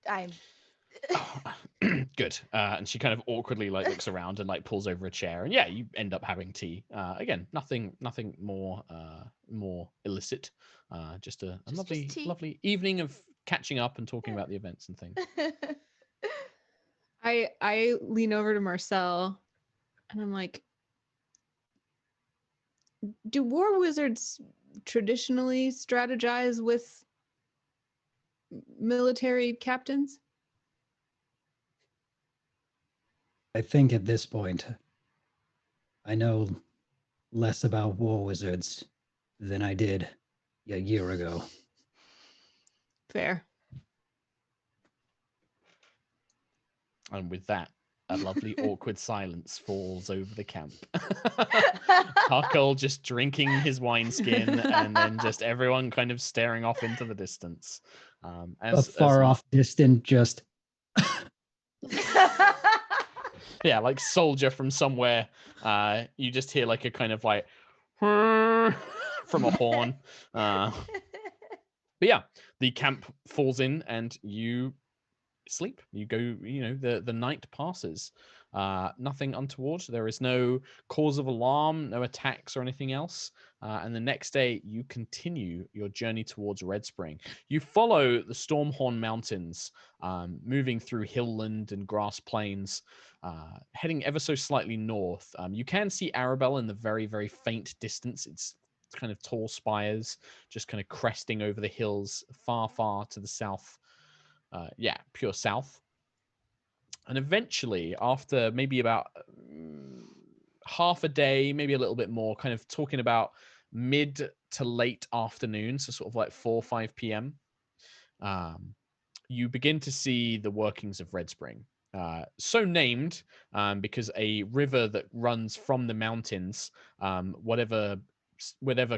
I'm good." And she kind of awkwardly like looks around and like pulls over a chair, and yeah, you end up having tea. Again, nothing more illicit. Just a lovely evening of catching up and talking about the events and things. I lean over to Marcel and I'm like, do war wizards traditionally strategize with military captains? I think at this point, I know less about war wizards than I did a year ago. Fair. And with that, a lovely awkward silence falls over the camp. Tarkhal just drinking his wineskin, and then just everyone kind of staring off into the distance. A far off distant just yeah, like soldier from somewhere. You just hear like a kind of like from a horn. But yeah, the camp falls in and you sleep. You go, the night passes. Nothing untoward. There is no cause of alarm, no attacks or anything else. And the next day, you continue your journey towards Redspring. You follow the Stormhorn Mountains, moving through hillland and grass plains, heading ever so slightly north. You can see Arabelle in the very, very faint distance. It's kind of tall spires, just kind of cresting over the hills, far, far to the south. Pure south. And eventually, after maybe about half a day, maybe a little bit more, kind of talking about mid to late afternoon, so sort of like 4 or 5 p.m., you begin to see the workings of Redspring. So named because a river that runs from the mountains, whatever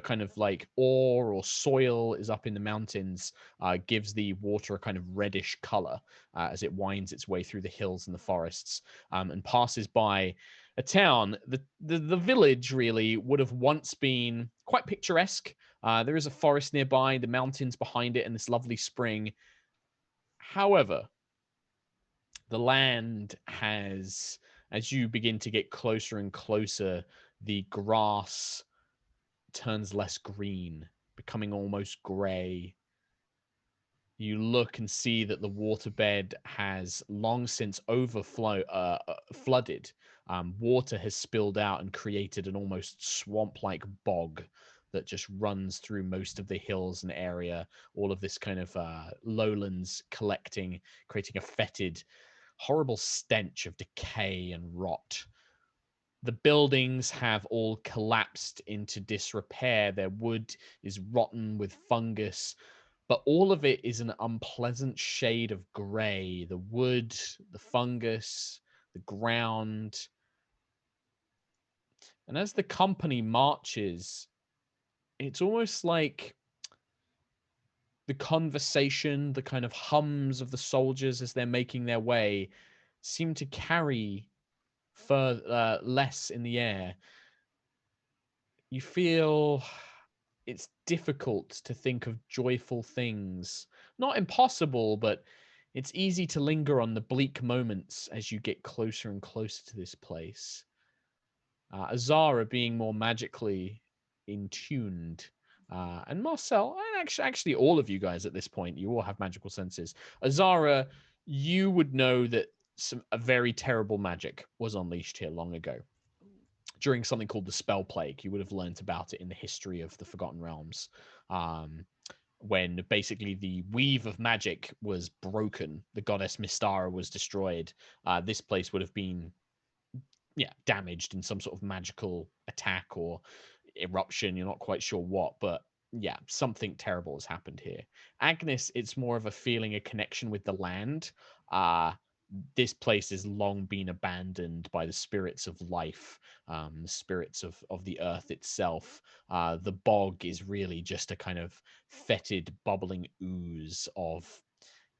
kind of like ore or soil is up in the mountains, gives the water a kind of reddish color as it winds its way through the hills and the forests, and passes by a town. The village really would have once been quite picturesque. There is a forest nearby, the mountains behind it, and this lovely spring. However, the land has, as you begin to get closer and closer, the grass turns less green, becoming almost gray. You look and see that the waterbed has long since flooded. Water has spilled out and created an almost swamp-like bog that just runs through most of the hills and area. All of this kind of lowlands collecting, creating a fetid, horrible stench of decay and rot. The buildings have all collapsed into disrepair. Their wood is rotten with fungus, but all of it is an unpleasant shade of gray. The wood, the fungus, the ground. And as the company marches, it's almost like the conversation, the kind of hums of the soldiers as they're making their way seem to carry less in the air. You feel it's difficult to think of joyful things. Not impossible, but it's easy to linger on the bleak moments as you get closer and closer to this place. Azara being more magically in-tuned, and Marcel, and actually all of you guys at this point, you all have magical senses. Azara, you would know that a very terrible magic was unleashed here long ago during something called the Spell Plague. You would have learnt about it in the history of the Forgotten Realms, when basically the weave of magic was broken, the goddess Mystara was destroyed. This place would have been damaged in some sort of magical attack or eruption. You're not quite sure what, but yeah, something terrible has happened here. Agnis, it's more of a feeling, a connection with the land. This place has long been abandoned by the spirits of life, the spirits of the earth itself. The bog is really just a kind of fetid, bubbling ooze of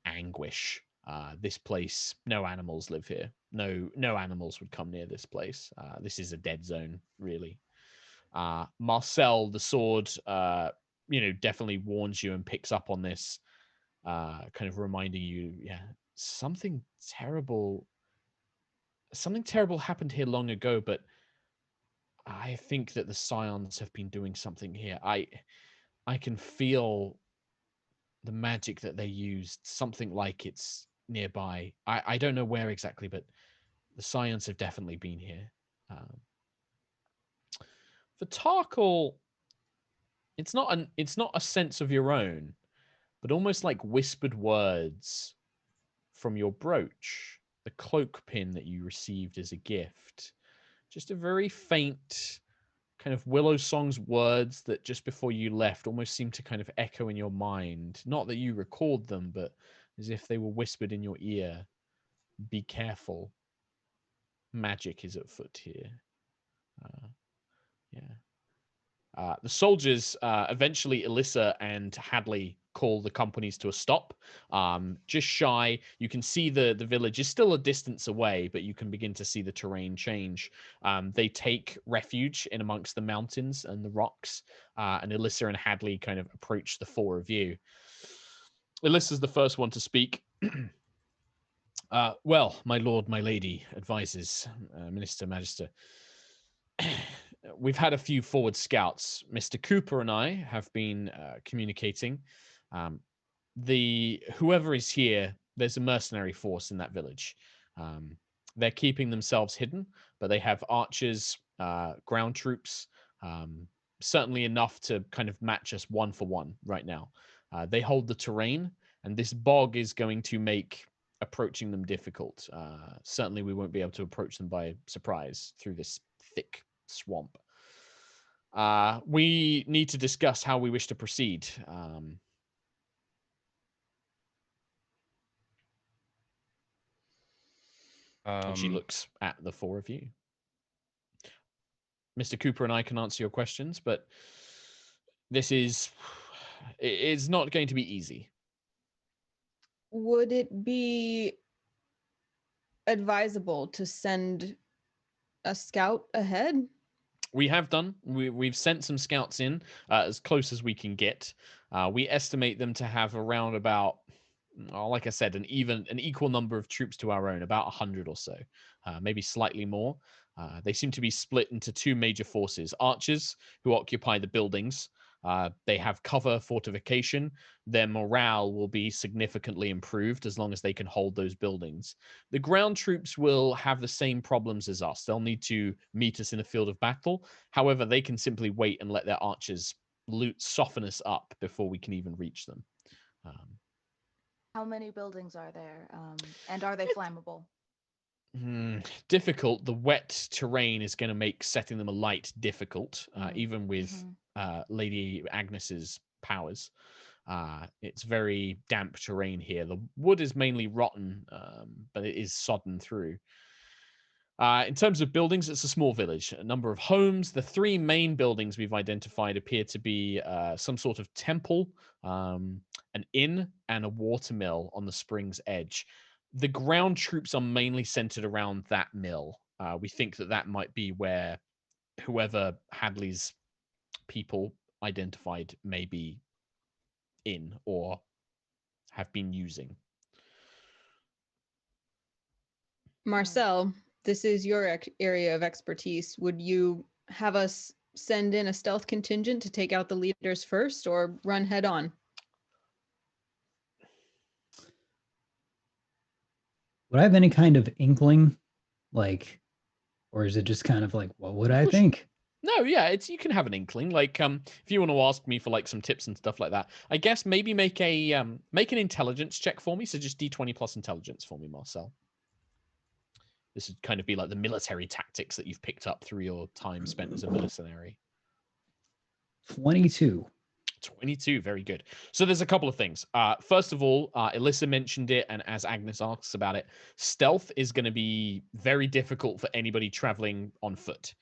anguish. This place, no animals live here. No animals would come near this place. This is a dead zone, really. Marcel, the sword, definitely warns you and picks up on this, kind of reminding you, something terrible happened here long ago, but I think that the Scions have been doing something here. I can feel the magic that they used, something like it's nearby. I don't know where exactly, but the Scions have definitely been here. For Tarkhal, it's not a sense of your own, but almost like whispered words from your brooch, the cloak pin that you received as a gift. Just a very faint kind of Willow Song's words that just before you left almost seem to kind of echo in your mind. Not that you record them, but as if they were whispered in your ear. Be careful. Magic is at foot here. The soldiers, eventually Alyssa and Hadley call the companies to a stop. Just shy, you can see the village is still a distance away, but you can begin to see the terrain change. They take refuge in amongst the mountains and the rocks, and Alyssa and Hadley kind of approach the four of you. Alyssa's the first one to speak. Well, my lord, my lady advises, Minister Magister. We've had a few forward scouts. Mr. Cooper and I have been communicating. Whoever is here, there's a mercenary force in that village. They're keeping themselves hidden, but they have archers, ground troops, certainly enough to kind of match us 1-for-1 right now. They hold the terrain, and this bog is going to make approaching them difficult. Certainly we won't be able to approach them by surprise through this thick swamp. We need to discuss how we wish to proceed. And she looks at the four of you. Mr. Cooper and I can answer your questions, but it's not going to be easy. Would it be advisable to send a scout ahead? We have done. We've sent some scouts in as close as we can get. We estimate them to have around about, like I said, an equal number of troops to our own, about 100 or so, maybe slightly more. They seem to be split into two major forces: archers, who occupy the buildings. They have cover fortification. Their morale will be significantly improved as long as they can hold those buildings. The ground troops will have the same problems as us. They'll need to meet us in a field of battle. However, they can simply wait and let their archers soften us up before we can even reach them. How many buildings are there? And are they flammable? Difficult. The wet terrain is going to make setting them alight difficult, even with Lady Agnes's powers. It's very damp terrain here. The wood is mainly rotten, but it is sodden through. In terms of buildings, it's a small village. A number of homes. The three main buildings we've identified appear to be some sort of temple, an inn, and a watermill on the spring's edge. The ground troops are mainly centered around that mill. We think that might be where whoever Hadley's people identified may be in or have been using. Marcel, this is your area of expertise. Would you have us send in a stealth contingent to take out the leaders first, or run head on? Would I have any kind of inkling, or is it just kind of like, what would I think? No, yeah, you can have an inkling. If you want to ask me for some tips and stuff like that, I guess maybe make an intelligence check for me. So just D20 plus intelligence for me, Marcel. This would kind of be like the military tactics that you've picked up through your time spent as a mercenary. 22. 22, very good. So there's a couple of things. First of all, Alyssa mentioned it, and as Agnes asks about it, stealth is going to be very difficult for anybody traveling on foot.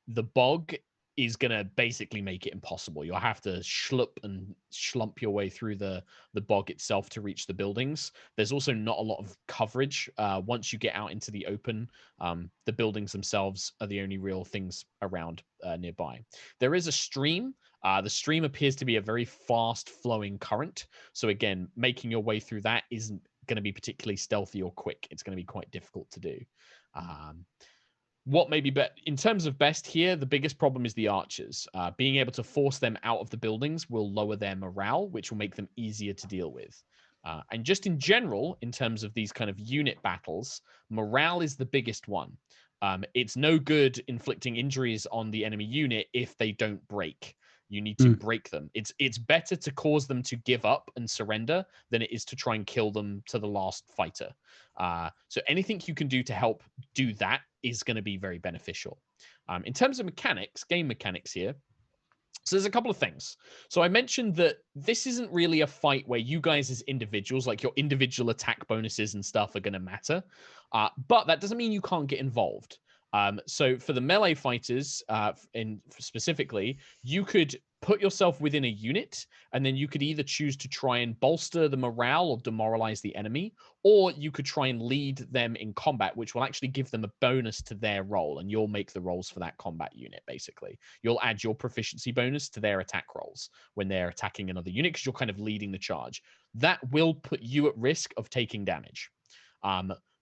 The bog is going to basically make it impossible. You'll have to schlump your way through the bog itself to reach the buildings. There's also not a lot of coverage. Once you get out into the open, the buildings themselves are the only real things around nearby. There is a stream. The stream appears to be a very fast-flowing current. So again, making your way through that isn't going to be particularly stealthy or quick. It's going to be quite difficult to do. What may be in terms of best here, the biggest problem is the archers. Being able to force them out of the buildings will lower their morale, which will make them easier to deal with. And just in general, in terms of these kind of unit battles, morale is the biggest one. It's no good inflicting injuries on the enemy unit if they don't break. You need to break them. It's better to cause them to give up and surrender than it is to try and kill them to the last fighter. So anything you can do to help do that is going to be very beneficial. In terms of mechanics, game mechanics here, so there's a couple of things. So I mentioned that this isn't really a fight where you guys as individuals, like your individual attack bonuses and stuff, are going to matter. But that doesn't mean you can't get involved. So for the melee fighters, specifically, you could put yourself within a unit, and then you could either choose to try and bolster the morale or demoralize the enemy, or you could try and lead them in combat, which will actually give them a bonus to their role, and you'll make the rolls for that combat unit, basically. You'll add your proficiency bonus to their attack rolls when they're attacking another unit, because you're kind of leading the charge. That will put you at risk of taking damage.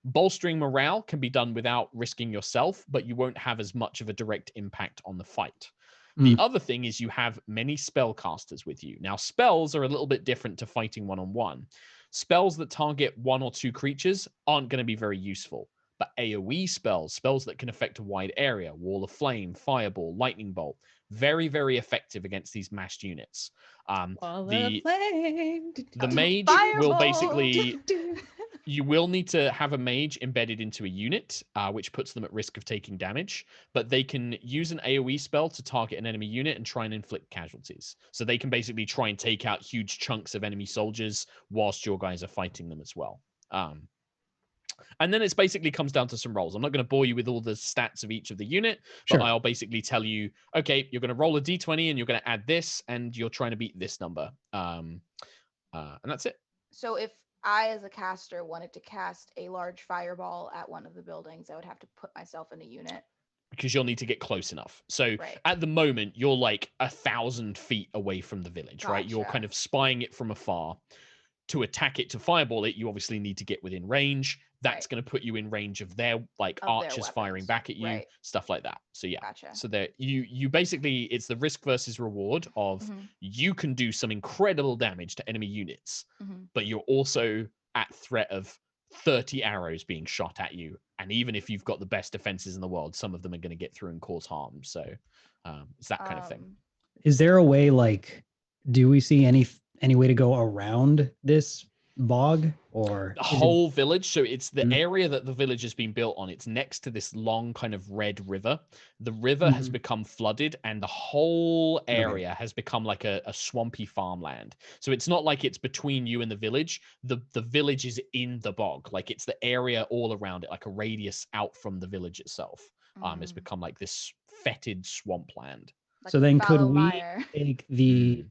Bolstering morale can be done without risking yourself, but you won't have as much of a direct impact on the fight. The other thing is you have many spellcasters with you. Now, spells are a little bit different to fighting one-on-one. Spells that target one or two creatures aren't going to be very useful. But AoE spells that can affect a wide area, Wall of Flame, Fireball, Lightning Bolt, very, very effective against these massed units. The mage will basically... You will need to have a mage embedded into a unit, which puts them at risk of taking damage, but they can use an AoE spell to target an enemy unit and try and inflict casualties. So they can basically try and take out huge chunks of enemy soldiers whilst your guys are fighting them as well. And then it basically comes down to some rolls. I'm not going to bore you with all the stats of each of the unit, but I'll basically tell you, okay, you're going to roll a d20 and you're going to add this, and you're trying to beat this number. And that's it. So if I, as a caster, wanted to cast a large fireball at one of the buildings, I would have to put myself in a unit. Because you'll need to get close enough. So at the moment, you're like 1,000 feet away from the village, right? You're kind of spying it from afar. To attack it, to fireball it, you obviously need to get within range. That's going to put you in range of their archers firing back at you, stuff like that. So so there you basically, it's the risk versus reward of you can do some incredible damage to enemy units, but you're also at threat of 30 arrows being shot at you. And even if you've got the best defenses in the world, some of them are going to get through and cause harm. So it's that kind of thing. Is there a way, like, do we see any way to go around this bog, or the whole village? So it's the area that the village has been built on. It's next to this long kind of red river. The river has become flooded, and the whole area has become like a swampy farmland. So it's not like it's between you and the village. The village is in the bog. Like, it's the area all around it, like a radius out from the village itself. It's become like this fetid swampland. Like, so then could we take the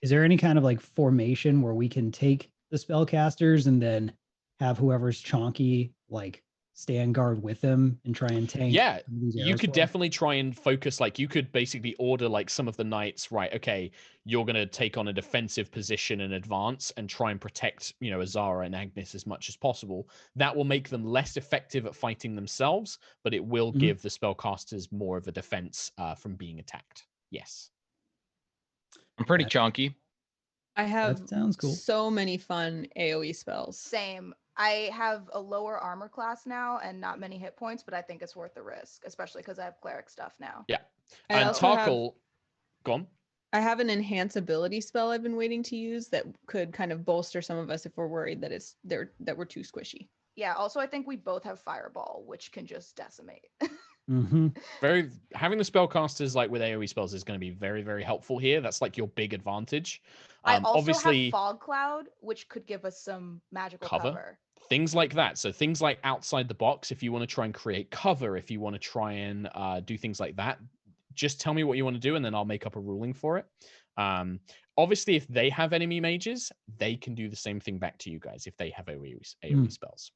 is there any kind of like formation where we can take the spellcasters and then have whoever's chonky like stand guard with them and try and tank? Yeah, you could definitely try and focus. Like, you could basically order like some of the knights, right? Okay, you're going to take on a defensive position and advance and try and protect, Azara and Agnis as much as possible. That will make them less effective at fighting themselves, but it will give the spellcasters more of a defense from being attacked. Yes. I'm pretty chonky. I have That sounds cool. So many fun AoE spells. Same. I have a lower armor class now and not many hit points, but I think it's worth the risk, especially because I have cleric stuff now. Yeah. And Tarkhal, go on. I have an enhance ability spell I've been waiting to use that could kind of bolster some of us if we're worried that that we're too squishy. Yeah. Also, I think we both have fireball, which can just decimate. Having the spellcasters like with AoE spells is going to be very, very helpful here. That's like your big advantage. I also obviously have fog cloud, which could give us some magical cover. Things like that. So things like outside the box, if you want to try and create cover, if you want to try and do things like that, just tell me what you want to do and then I'll make up a ruling for it. Obviously, if they have enemy mages, they can do the same thing back to you guys if they have AoE spells.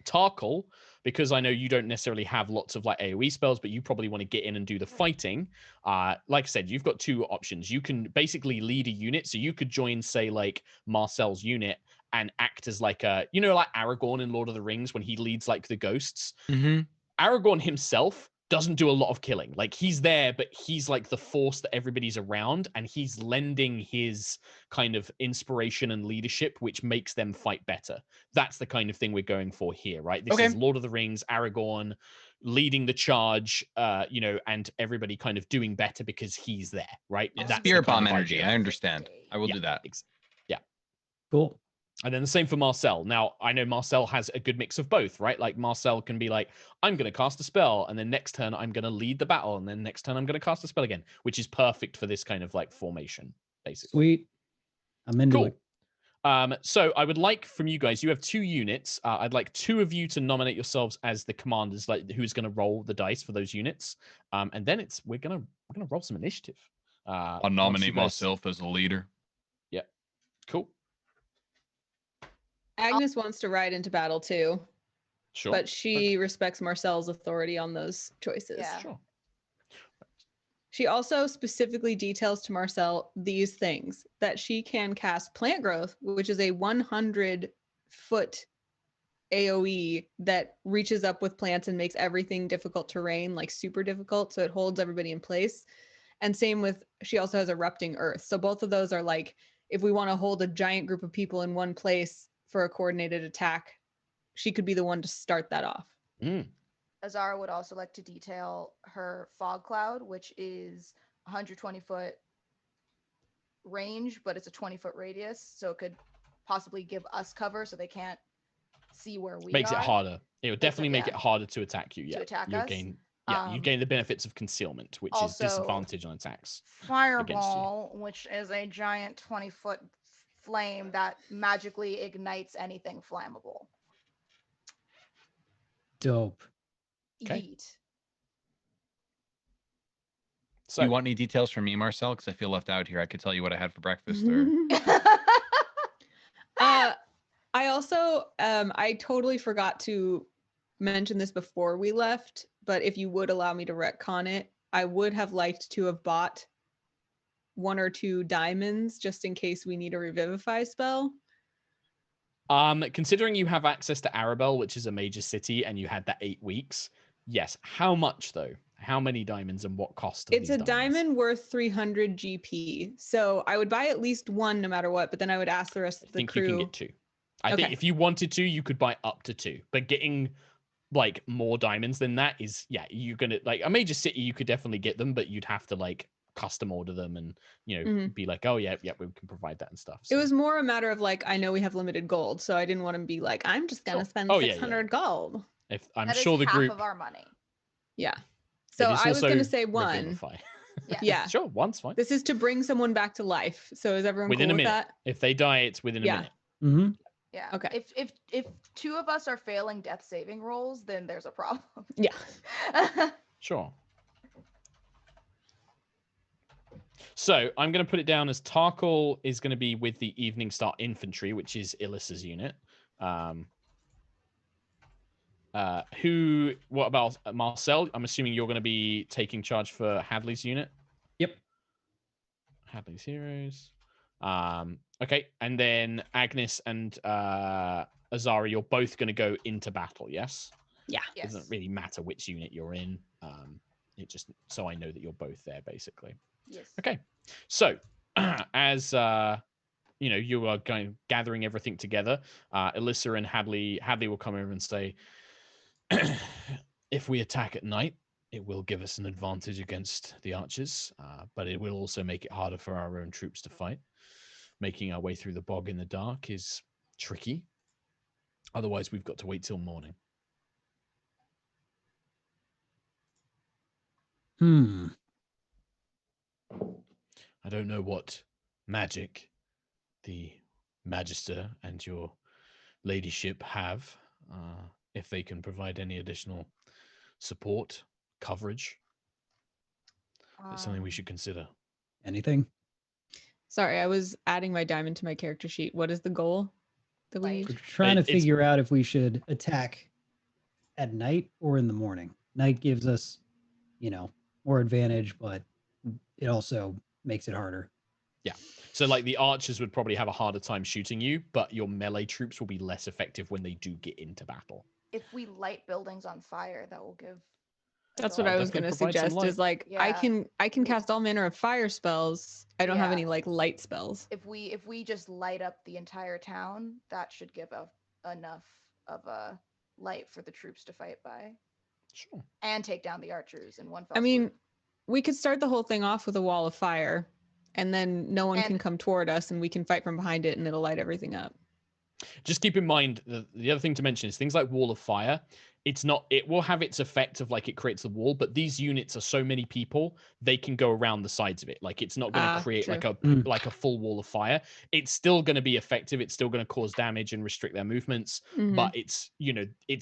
Tarkhal, because I know you don't necessarily have lots of like AoE spells, but you probably want to get in and do the fighting. Like I said, you've got two options. You can basically lead a unit. So you could join, say, like Marcel's unit and act as like like Aragorn in Lord of the Rings when he leads like the ghosts. Aragorn himself doesn't do a lot of killing. Like, he's there, but he's like the force that everybody's around, and he's lending his kind of inspiration and leadership, which makes them fight better. That's the kind of thing we're going for here, right? This is Lord of the Rings, Aragorn leading the charge, and everybody kind of doing better because he's there, right? Yeah, That's spirit the kind bomb of energy. idea. I understand. I will do that. Yeah. Cool. And then the same for Marcel. Now, I know Marcel has a good mix of both, right? Like, Marcel can be like, I'm going to cast a spell, and then next turn I'm going to lead the battle, and then next turn I'm going to cast a spell again, which is perfect for this kind of like formation, basically. Sweet. I'm into it. So I would like from you guys, you have 2 units. I'd like 2 of you to nominate yourselves as the commanders, like who's going to roll the dice for those units. And then we're gonna roll some initiative. I'll nominate myself as a leader. Yeah. Cool. Agnis wants to ride into battle too. Sure. But she respects Marcel's authority on those choices. Yeah. Sure. She also specifically details to Marcel these things: that she can cast plant growth, which is a 100-foot AoE that reaches up with plants and makes everything difficult terrain, like super difficult, so it holds everybody in place. And same with, she also has erupting earth. So both of those are like, if we want to hold a giant group of people in one place for a coordinated attack, she could be the one to start that off. Azara would also like to detail her fog cloud, which is 120-foot range, but it's a 20-foot radius, so it could possibly give us cover so they can't see where we Makes are. it harder. It would definitely make it harder to attack you. Yeah. To attack you us. You gain the benefits of concealment, which is disadvantage on attacks. Fireball, which is a giant 20-foot flame that magically ignites anything flammable. Dope. Okay. Yeet. So, Do you want any details from me, Marcel? Because I feel left out here. I could tell you what I had for breakfast. Or I also, I totally forgot to mention this before we left, but if you would allow me to retcon it, I would have liked to have bought 1 or 2 diamonds just in case we need a revivify spell. Considering you have access to Arabelle, which is a major city, and you had that 8 weeks, yes. How much though? How many diamonds and what cost? It's a diamond worth 300 GP, so I would buy at least 1 no matter what. But then I would ask the rest of the crew. I think you can get 2. I think if you wanted to, you could buy up to 2. But getting like more diamonds than that is, you're gonna, like, a major city, you could definitely get them, but you'd have to like custom order them and be like, oh yeah, we can provide that and stuff. So. It was more a matter of like, I know we have limited gold, so I didn't want to be like, I'm just gonna spend 600 gold. If I'm that sure is the half group of our money. Yeah. So I was gonna say 1. Revivify. Yeah. Sure, 1's fine. This is to bring someone back to life. So is everyone Within cool a with minute. that? If they die, it's within a minute. Mm-hmm. Yeah. Okay. If 2 of us are failing death saving rolls, then there's a problem. Yeah. Sure. So I'm going to put it down as Tarkhal is going to be with the Eveningstar Infantry, which is Illis's unit. What about Marcel? I'm assuming you're going to be taking charge for Hadley's unit. Yep. Hadley's heroes. Okay. And then Agnis and Azara, you're both going to go into battle, yes? Yeah. It doesn't really matter which unit you're in. It just, so I know that you're both there, basically. Yes. Okay. So, as you are gathering everything together, Alyssa and Hadley will come over and say, if we attack at night, it will give us an advantage against the archers, but it will also make it harder for our own troops to fight. Making our way through the bog in the dark is tricky. Otherwise, we've got to wait till morning. I don't know what magic the Magister and your ladyship have, if they can provide any additional support, coverage. It's something we should consider. Anything? Sorry, I was adding my diamond to my character sheet. What is the goal that we We're trying to figure out if we should attack at night or in the morning. Night gives us, more advantage, but it also makes it harder. Yeah. So like the archers would probably have a harder time shooting you, but your melee troops will be less effective when they do get into battle. If we light buildings on fire, that will give That's all. what I I'll was definitely gonna provide some suggest. Is light. like I Yeah. can cast all manner of fire spells. I don't have Yeah. any like light spells. If we just light up the entire town, that should give enough of a light for the troops to fight by Sure. and take down the archers in one fell I mean, swoop. we could start the whole thing off with a wall of fire, and then no one And- can come toward us, and we can fight from behind it, and it'll light everything up. Just keep in mind the other thing to mention is things like Wall of Fire. It will have its effect of like it creates a wall, but these units are so many people, they can go around the sides of it. Like it's not going to create true. like a full wall of fire. It's still going to be effective. It's still going to cause damage and restrict their movements, Mhm. but it's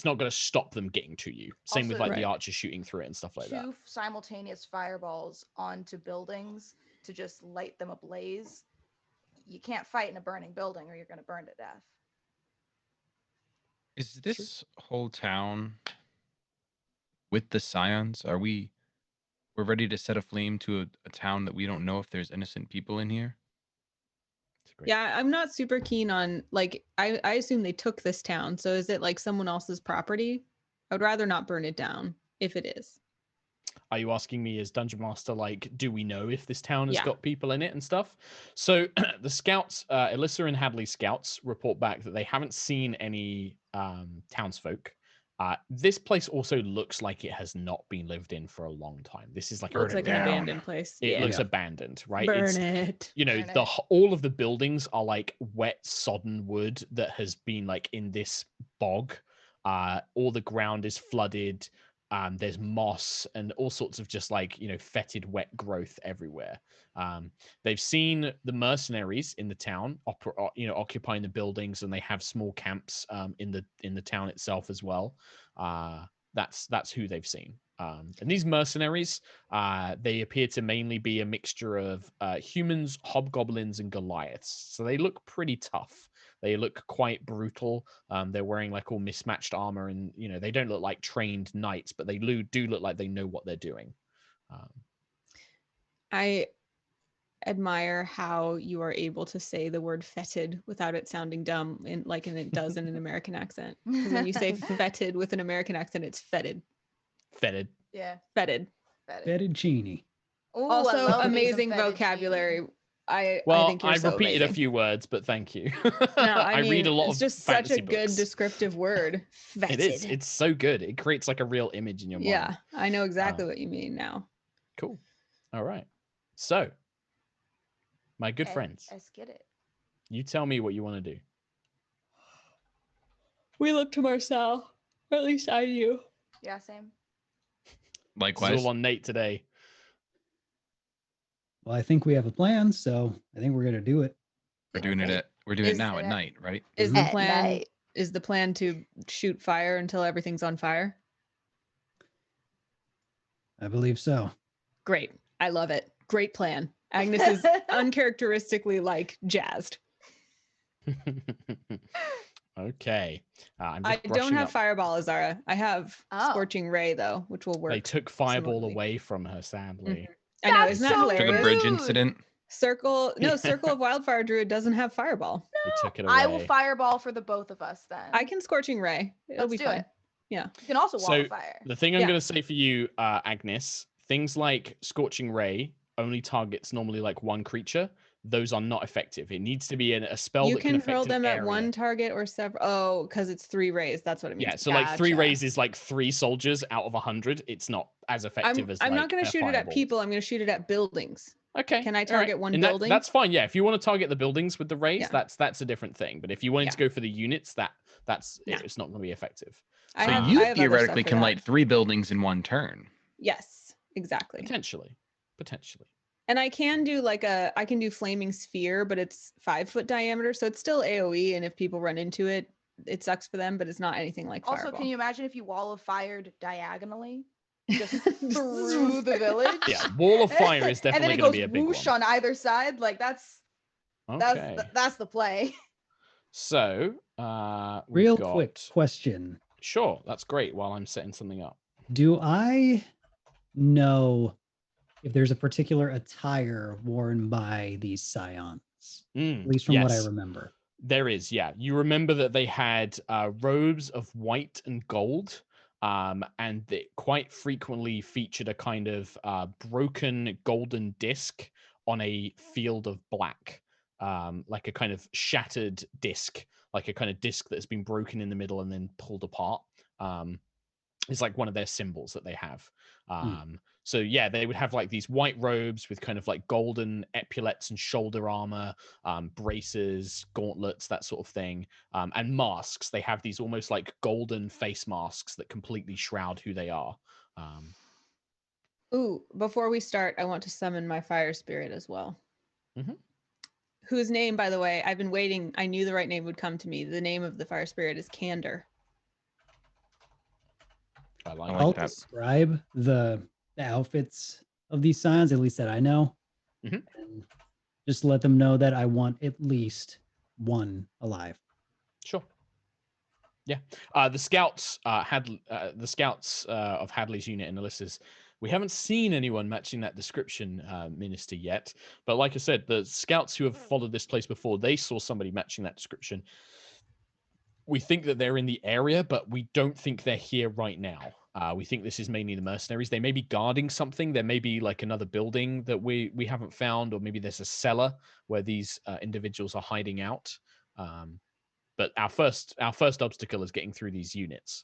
not going to stop them getting to you. Same with Also- like the Right. archers shooting through it and stuff like that. 2 simultaneous fireballs onto buildings to just light them ablaze. You can't fight in a burning building or you're going to burn to death. Is this whole town with the scions? We're ready to set a flame to a town that we don't know if there's innocent people in here? It's great. Yeah, I'm not super keen on like I assume they took this town. So is it like someone else's property? I would rather not burn it down if it is. Are you asking me as Dungeon Master, like, do we know if this town has Yeah. got people in it and stuff? So the scouts, Alyssa and Hadley's scouts report back that they haven't seen any townsfolk. This place also looks like it has not been lived in for a long time. This is like Looks Burn like it an down. abandoned place. it Yeah. looks abandoned, right? Burn It's, it. Burn it. all of the buildings are like wet, sodden wood that has been like in this bog. All the ground is flooded. There's moss and all sorts of just like fetid, wet growth everywhere. They've seen the mercenaries in the town, occupying the buildings, and they have small camps in the town itself as well. That's who they've seen. And these mercenaries, they appear to mainly be a mixture of humans, hobgoblins, and Goliaths. So they look pretty tough. They look quite brutal. They're wearing like all mismatched armor, and they don't look like trained knights, but they do look like they know what they're doing. I admire how you are able to say the word fetid without it sounding dumb and it does in an American accent. Because when you say fetid with an American accent, it's fetid. Fetid. Yeah. Fetid. Fettuccine. Ooh, I Also, love me some amazing fettuccine. vocabulary. I Well, think you're I've so repeated amazing. a few words, but thank you. No, I mean, read a lot it's of just such a fantasy good books. descriptive word. Fetid. It is. It's so good. It creates like a real image in your mind. Yeah, I know exactly what you mean now. Cool. All right. So, my good Okay, friends, let's get it. you tell me what you want to do. We look to Marcel, or at least I do. Yeah, same. It's Likewise. all on Nate today. Well, I think we have a plan, so I think we're gonna do it. We're doing it Is now at it- night, right? Is the At plan night. is the plan to shoot fire until everything's on fire? I believe so. Great. I love it. Great plan. Agnes is uncharacteristically jazzed. Okay. I'm just I don't brushing have up. Fireball, Azara. I have Oh. Scorching Ray though, which will work. They took Fireball smoothly. away from her, sadly. I know, That's isn't that so For the hilarious? bridge rude. incident. Circle of Wildfire Druid doesn't have Fireball. They took it away. I will fireball for the both of us then. I can Scorching Ray. It'll Let's be do fine. it. Yeah. You can also wall So, of fire. The thing I'm Yeah. going to say for you, Agnes, things like Scorching Ray only targets normally like one creature. Those are not effective. It needs to be a spell You that can affect hurl an them at area. one target or several. Oh, because it's 3 rays. That's what it means. Yeah, so like 3 Gotcha. rays is like 3 soldiers out of 100. It's not as effective as I'm like, not going to a shoot it at fireball. people. I'm going to shoot it at buildings. Okay. Can I all target one And building? That's fine. Yeah, if you want to target the buildings with the rays, Yeah. that's a different thing. But if you wanted Yeah. to go for the units, that's Yeah. it's not going to be effective. I So have- you I have other theoretically stuff for can that. light 3 buildings in one turn. Yes, exactly. Potentially. And I can do I can do Flaming Sphere, but it's 5-foot diameter, so it's still AoE. And if people run into it, it sucks for them. But it's not anything like Also, Fireball. can you imagine if you wall of fired diagonally? Just through the village? Yeah, Wall of Fire is and then definitely it going goes to be a big whoosh one. on either side. Like that's Okay. that's the play. So, we've Real got... quick question. Sure, that's great while I'm setting something up. Do I know if there's a particular attire worn by these scions? At least from what I yes. remember. There is, yeah. You remember that they had robes of white and gold, and it quite frequently featured a kind of broken golden disc on a field of black, like a kind of shattered disc, like a kind of disc that has been broken in the middle and then pulled apart. It's like one of their symbols that they have. So yeah, they would have like these white robes with kind of like golden epaulets and shoulder armor, braces, gauntlets, that sort of thing, and masks. They have these almost like golden face masks that completely shroud who they are. Ooh, before we start, I want to summon my fire spirit as well. Whose name, by the way, I've been waiting. I knew the right name would come to me. The name of the fire spirit is Candor. I'll describe the outfits of these signs, at least that I know, and just let them know that I want at least one alive. Sure. Yeah. The scouts of Hadley's unit and Alyssa's. We haven't seen anyone matching that description, Minister, yet. But like I said, the scouts who have followed this place before, they saw somebody matching that description. We think that they're in the area, but we don't think they're here right now. We think this is mainly the mercenaries. They may be guarding something. There may be like another building that we haven't found, or maybe there's a cellar where these individuals are hiding out. But our first obstacle is getting through these units.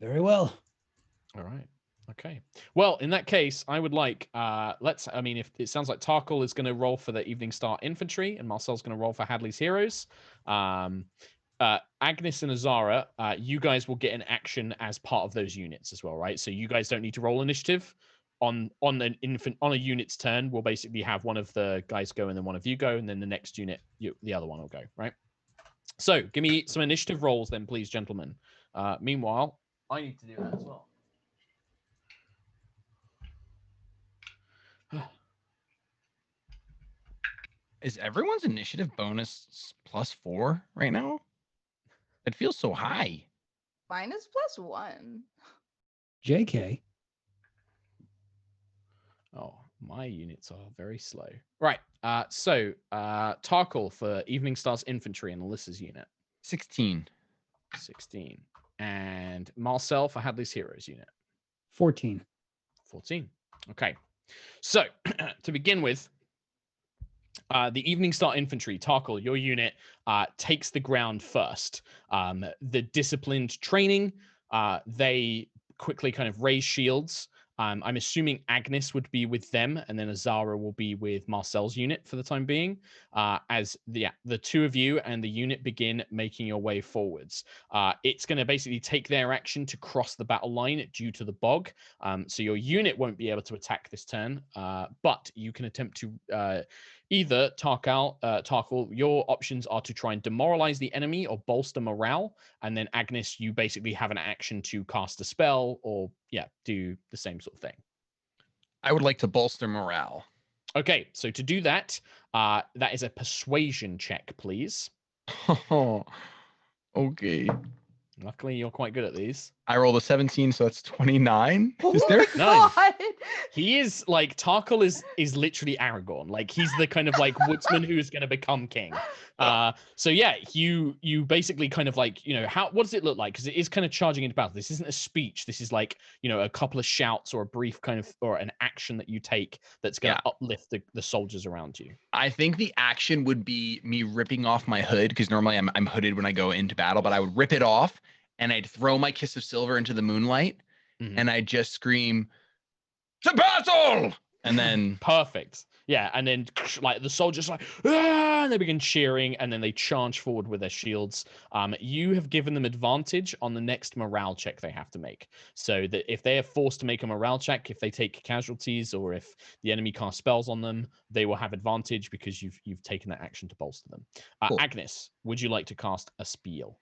Very well. All right. Okay. Well, in that case, I would like if it sounds like Tarkhal is going to roll for the Eveningstar infantry and Marcel's going to roll for Hadley's heroes. Agnis and Azara, you guys will get an action as part of those units as well, right? So you guys don't need to roll initiative. On a unit's turn, we'll basically have one of the guys go and then one of you go, and then the next unit, the other one will go, right? So give me some initiative rolls then, please, gentlemen. Meanwhile, I need to do that as well. Is everyone's initiative bonus +4 right now? It feels so high. Mine is +1. JK. Oh, my units are very slow. Right. So Tarkhal for Eveningstar's infantry and Alyssa's unit. 16. 16. And Marcel for Hadley's heroes unit. 14. 14. Okay. So to begin with, the Eveningstar infantry, Tarkhal, your unit takes the ground first. The disciplined training, they quickly kind of raise shields. I'm assuming Agnis would be with them, and then Azara will be with Marcel's unit for the time being, as the two of you and the unit begin making your way forwards. It's going to basically take their action to cross the battle line due to the bog. So your unit won't be able to attack this turn, but you can attempt to either Tarkhal, your options are to try and demoralize the enemy or bolster morale, and then Agnis, you basically have an action to cast a spell or do the same sort of thing. I would like to bolster morale. Okay, so to do that, that is a persuasion check, please. Okay. Luckily, you're quite good at these. I rolled a 17, so that's 29. Oh Is there? my God. He is like Tarkhal is literally Aragorn. Like he's the kind of like woodsman who is going to become king. So yeah, you basically kind of like, what does it look like? Because it is kind of charging into battle. This isn't a speech. This is like, a couple of shouts or a brief kind of, or an action that you take that's going to uplift the soldiers around you. I think the action would be me ripping off my hood, because normally I'm hooded when I go into battle, but I would rip it off and I'd throw my kiss of silver into the moonlight, and I'd just scream, "To battle!" And then perfect. Yeah, and then like the soldiers like, "Ah!" and they begin cheering, and then they charge forward with their shields. You have given them advantage on the next morale check they have to make. So that if they are forced to make a morale check, if they take casualties or if the enemy casts spells on them, they will have advantage because you've taken that action to bolster them. Cool. Agnis, would you like to cast a spiel?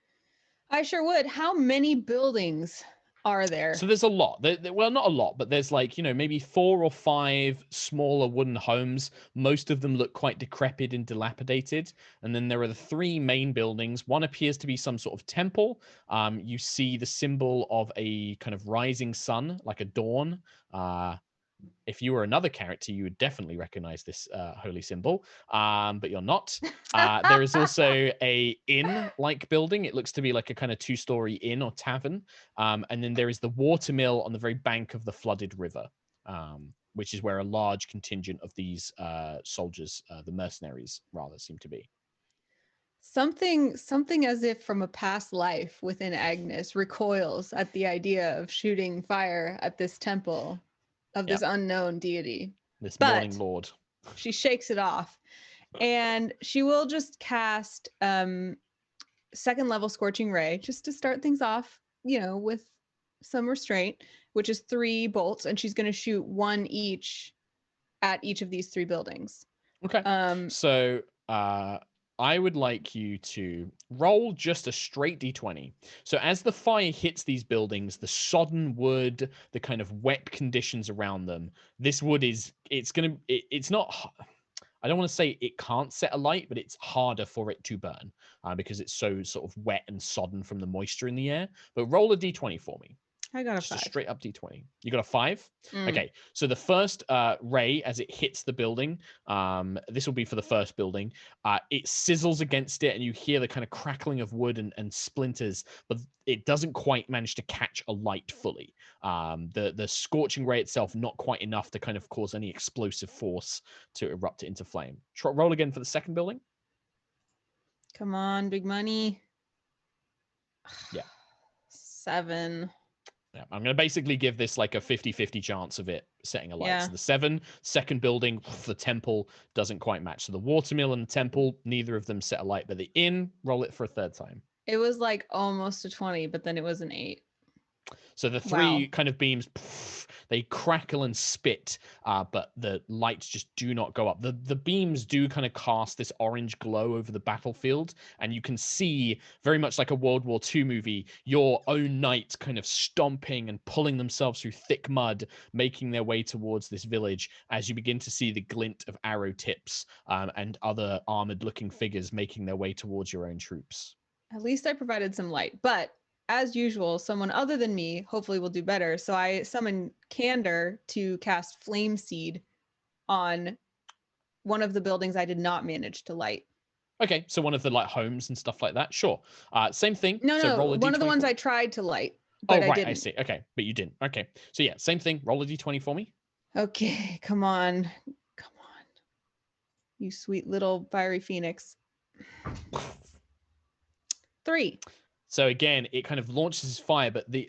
I sure would. How many buildings are there? So there's a lot. Well, not a lot, but there's like, maybe 4 or 5 smaller wooden homes. Most of them look quite decrepit and dilapidated. And then there are the 3 main buildings. One appears to be some sort of temple. You see the symbol of a kind of rising sun, like a dawn. if you were another character, you would definitely recognize this holy symbol, but you're not. There is also a inn-like building. It looks to be like a kind of two-story inn or tavern. And then there is the watermill on the very bank of the flooded river, which is where a large contingent of these soldiers, the mercenaries, rather, seem to be. Something as if from a past life within Agnes recoils at the idea of shooting fire at this temple of this unknown deity. This But morning lord. she shakes it off, and she will just cast second level Scorching Ray just to start things off, with some restraint, which is 3 bolts, and she's going to shoot 1 each at each of these 3 buildings. Okay. So I would like you to roll just a straight d20. So as the fire hits these buildings, the sodden wood, the kind of wet conditions around them, this wood it's not, I don't want to say it can't set alight, but it's harder for it to burn because it's so sort of wet and sodden from the moisture in the air. But roll a d20 for me. I got a Just 5. a straight up d20. You got a 5? Mm. Okay, so the first ray, as it hits the building, this will be for the first building, it sizzles against it, and you hear the kind of crackling of wood and splinters, but it doesn't quite manage to catch a light fully. The scorching ray itself, not quite enough to kind of cause any explosive force to erupt it into flame. Roll again for the second building. Come on, big money. Yeah. 7. Yeah, I'm going to basically give this like a 50-50 chance of it setting alight. Yeah. So the 7, second building, the temple doesn't quite match. So the watermill and the temple, neither of them set alight, but the inn, roll it for a third time. It was like almost a 20, but then it was an 8. So the 3 Wow. kind of beams, they crackle and spit, but the lights just do not go up. The beams do kind of cast this orange glow over the battlefield, and you can see, very much like a World War II movie, your own knights kind of stomping and pulling themselves through thick mud, making their way towards this village as you begin to see the glint of arrow tips and other armored-looking figures making their way towards your own troops. At least I provided some light, but as usual, someone other than me hopefully will do better. So I summon Candor to cast Flame Seed on one of the buildings I did not manage to light. Okay, so one of the like homes and stuff like that. Sure. Same thing. No, so roll a one of the D20 ones for me. I tried to light, but right, I didn't. I see. Okay, but you didn't. Okay, so yeah, same thing. Roll a D20 for me. Okay, come on. You sweet little fiery phoenix. 3. So again, it kind of launches fire, but the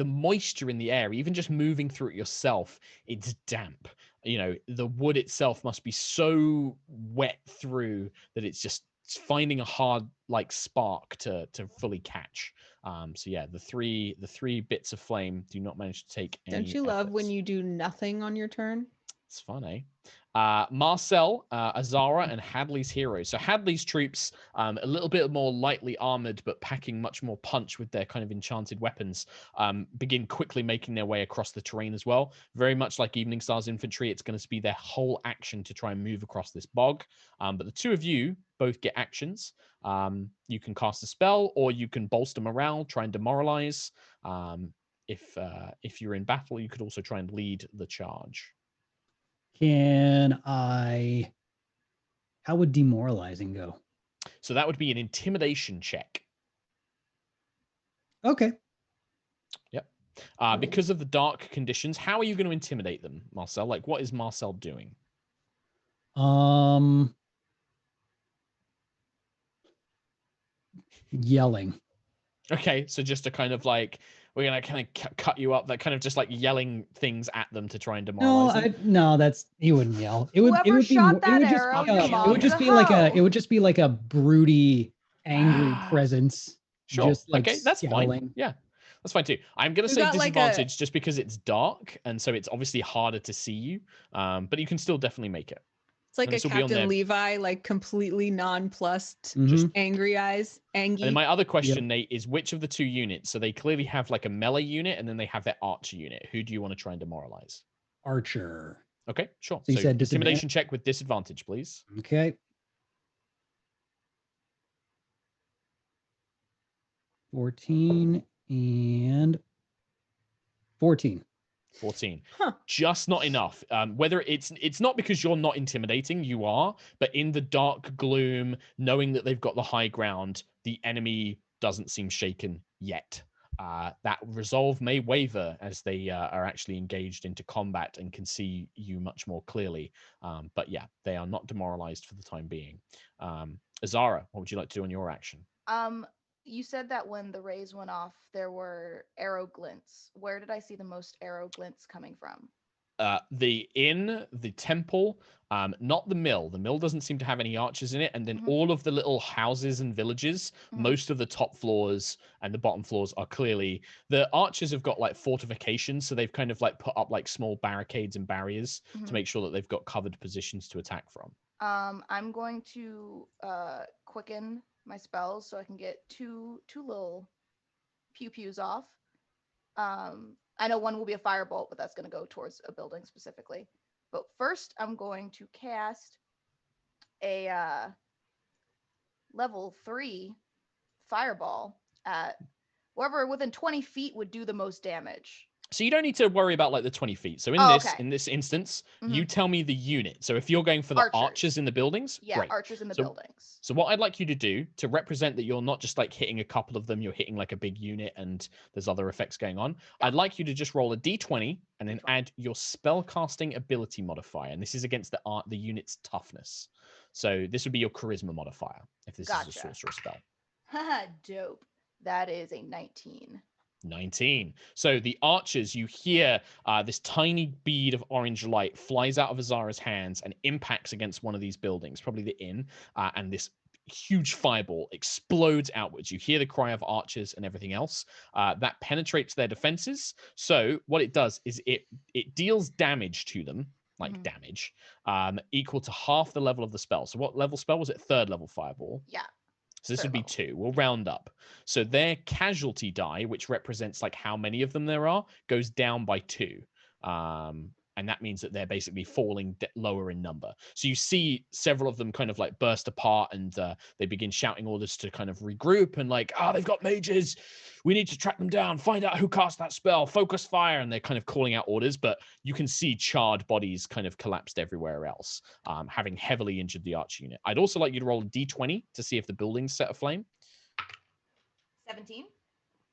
moisture in the air, even just moving through it yourself, it's damp. The wood itself must be so wet through that it's finding a hard like spark to fully catch. So yeah, the three bits of flame do not manage to take any. Don't you love when efforts. you do nothing on your turn? It's fun, eh? Marcel, Azara, and Hadley's heroes. So Hadley's troops, a little bit more lightly armored, but packing much more punch with their kind of enchanted weapons, begin quickly making their way across the terrain as well. Very much like Eveningstar's infantry, it's going to be their whole action to try and move across this bog. But the two of you both get actions. You can cast a spell, or you can bolster morale, try and demoralize. If you're in battle, you could also try and lead the charge. How would demoralizing go? So that would be an intimidation check. Okay. Yep. Because of the dark conditions, how are you going to intimidate them, Marcel? Like, what is Marcel doing? Yelling. Okay, so just to kind of like, we're going to kind of cut you up, that kind of just like yelling things at them to try and demoralize them. No, he wouldn't yell. It would just be like a broody, angry presence. Sure. Just like okay, that's scowling. fine. Yeah, that's fine too. I'm going to say disadvantage just because it's dark, and so it's obviously harder to see you. But you can still definitely make it. It's like a Captain Levi, like completely nonplussed, just angry eyes, angy. And my other question, Nate, is which of the two units? So they clearly have like a melee unit, and then they have their archer unit. Who do you want to try and demoralize? Archer. Okay, sure. So you said intimidation check with disadvantage, please. Okay. 14 and 14. 14. Huh. Just not enough. Whether it's not because you're not intimidating, you are, but in the dark gloom, knowing that they've got the high ground, the enemy doesn't seem shaken yet. That resolve may waver as they are actually engaged into combat and can see you much more clearly. But yeah, they are not demoralized for the time being. Azara, what would you like to do on your action? You said that when the rays went off, there were arrow glints. Where did I see the most arrow glints coming from? The inn, the temple, not the mill. The mill doesn't seem to have any archers in it. And then all of the little houses and villages, most of the top floors and the bottom floors are clearly, the archers have got like fortifications. So they've kind of like put up like small barricades and barriers to make sure that they've got covered positions to attack from. I'm going to quicken my spells so I can get two little pew-pews off. I know one will be a firebolt, but that's going to go towards a building specifically. But first, I'm going to cast a level 3 fireball at whoever within 20 feet would do the most damage. So you don't need to worry about like the 20 feet. So in in this instance, you tell me the unit. So if you're going for the archers in the buildings, great. Archers in the buildings. So what I'd like you to do to represent that you're not just like hitting a couple of them, you're hitting like a big unit and there's other effects going on. I'd like you to just roll a d20 and then add your spellcasting ability modifier. And this is against the unit's toughness. So this would be your charisma modifier if this is a sorcerer spell. Haha, dope. That is a 19. 19. So the archers, you hear this tiny bead of orange light flies out of Azara's hands and impacts against one of these buildings, probably the inn, and this huge fireball explodes outwards. You hear the cry of archers and everything else. That penetrates their defenses. So what it does is it deals damage to them, like damage, equal to half the level of the spell. So what level spell was it? 3rd level fireball. Yeah. So this would be 2. We'll round up. So their casualty die, which represents like how many of them there are, goes down by 2. And that means that they're basically falling lower in number. So you see several of them kind of like burst apart and they begin shouting orders to kind of regroup and like, they've got mages. We need to track them down, find out who cast that spell, focus fire. And they're kind of calling out orders, but you can see charred bodies kind of collapsed everywhere else, having heavily injured the archer unit. I'd also like you to roll a d20 to see if the building's set aflame. 17.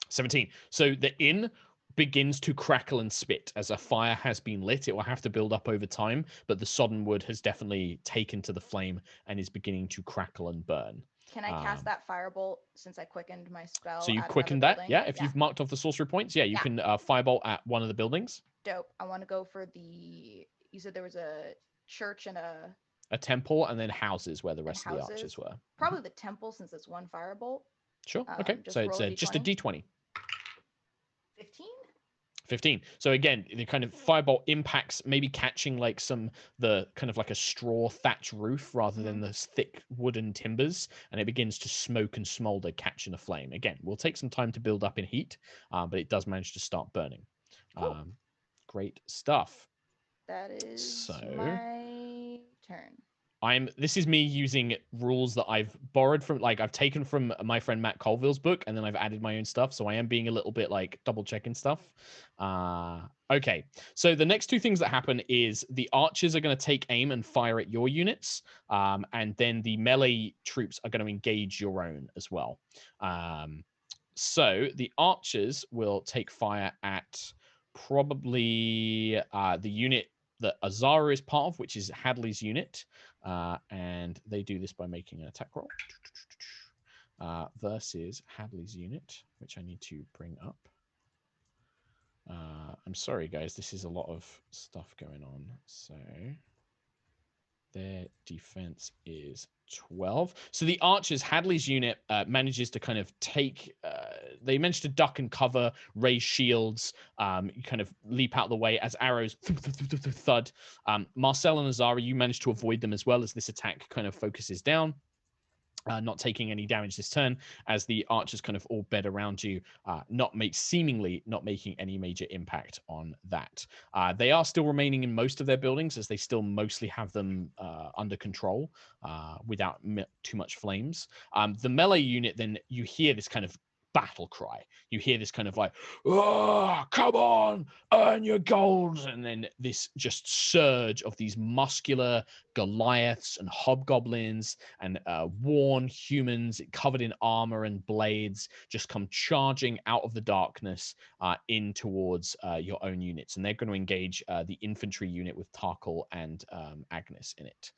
17. So the inn begins to crackle and spit as a fire has been lit. It will have to build up over time, but the sodden wood has definitely taken to the flame and is beginning to crackle and burn. Can I cast that firebolt since I quickened my spell? So you quickened that? Yeah, if you've marked off the sorcery points, you can firebolt at one of the buildings. Dope. I want to go for the, you said there was a church and a temple and then houses where the rest of the archers were. Probably the temple since it's one firebolt. Sure. Okay. So it's just a d20. 15? 15. So again, the kind of fireball impacts, maybe catching like the kind of like a straw thatch roof rather than the thick wooden timbers, and it begins to smoke and smolder, catching a flame. Again, will take some time to build up in heat, but it does manage to start burning. Cool. Great stuff. That is my turn. This is me using rules that I've borrowed from, like I've taken from my friend Matt Colville's book, and then I've added my own stuff. So I am being a little bit like double checking stuff. Okay. So the next 2 things that happen is the archers are going to take aim and fire at your units. And then the melee troops are going to engage your own as well. So the archers will take fire at probably the unit that Azara is part of, which is Hadley's unit. And they do this by making an attack roll versus Hadley's unit, which I need to bring up. I'm sorry, guys. This is a lot of stuff going on. So their defense is 12. So the archers, Hadley's unit manages to kind of take, they manage to duck and cover, raise shields, you kind of leap out of the way as arrows thud. Marcel and Azara, you manage to avoid them as well as this attack kind of focuses down. Not taking any damage this turn as the archers kind of all bed around you, seemingly not making any major impact on that. They are still remaining in most of their buildings as they still mostly have them under control without too much flames. The melee unit, then you hear this kind of battle cry. You hear this kind of like, oh, come on, earn your gold. And then this just surge of these muscular Goliaths and hobgoblins and worn humans covered in armor and blades just come charging out of the darkness in towards your own units. And they're going to engage the infantry unit with Tarkhal and Agnis in it.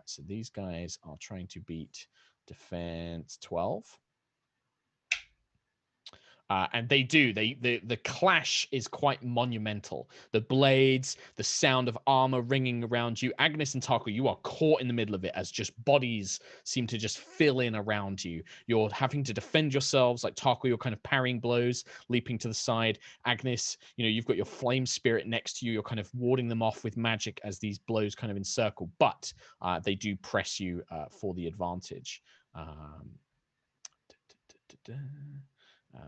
So these guys are trying to beat defense 12. And they do. The clash is quite monumental. The blades, the sound of armor ringing around you. Agnis and Tarkhal, you are caught in the middle of it as just bodies seem to just fill in around you. You're having to defend yourselves. Like Tarkhal, you're kind of parrying blows, leaping to the side. Agnis, you've got your flame spirit next to you. You're kind of warding them off with magic as these blows kind of encircle. But they do press you for the advantage.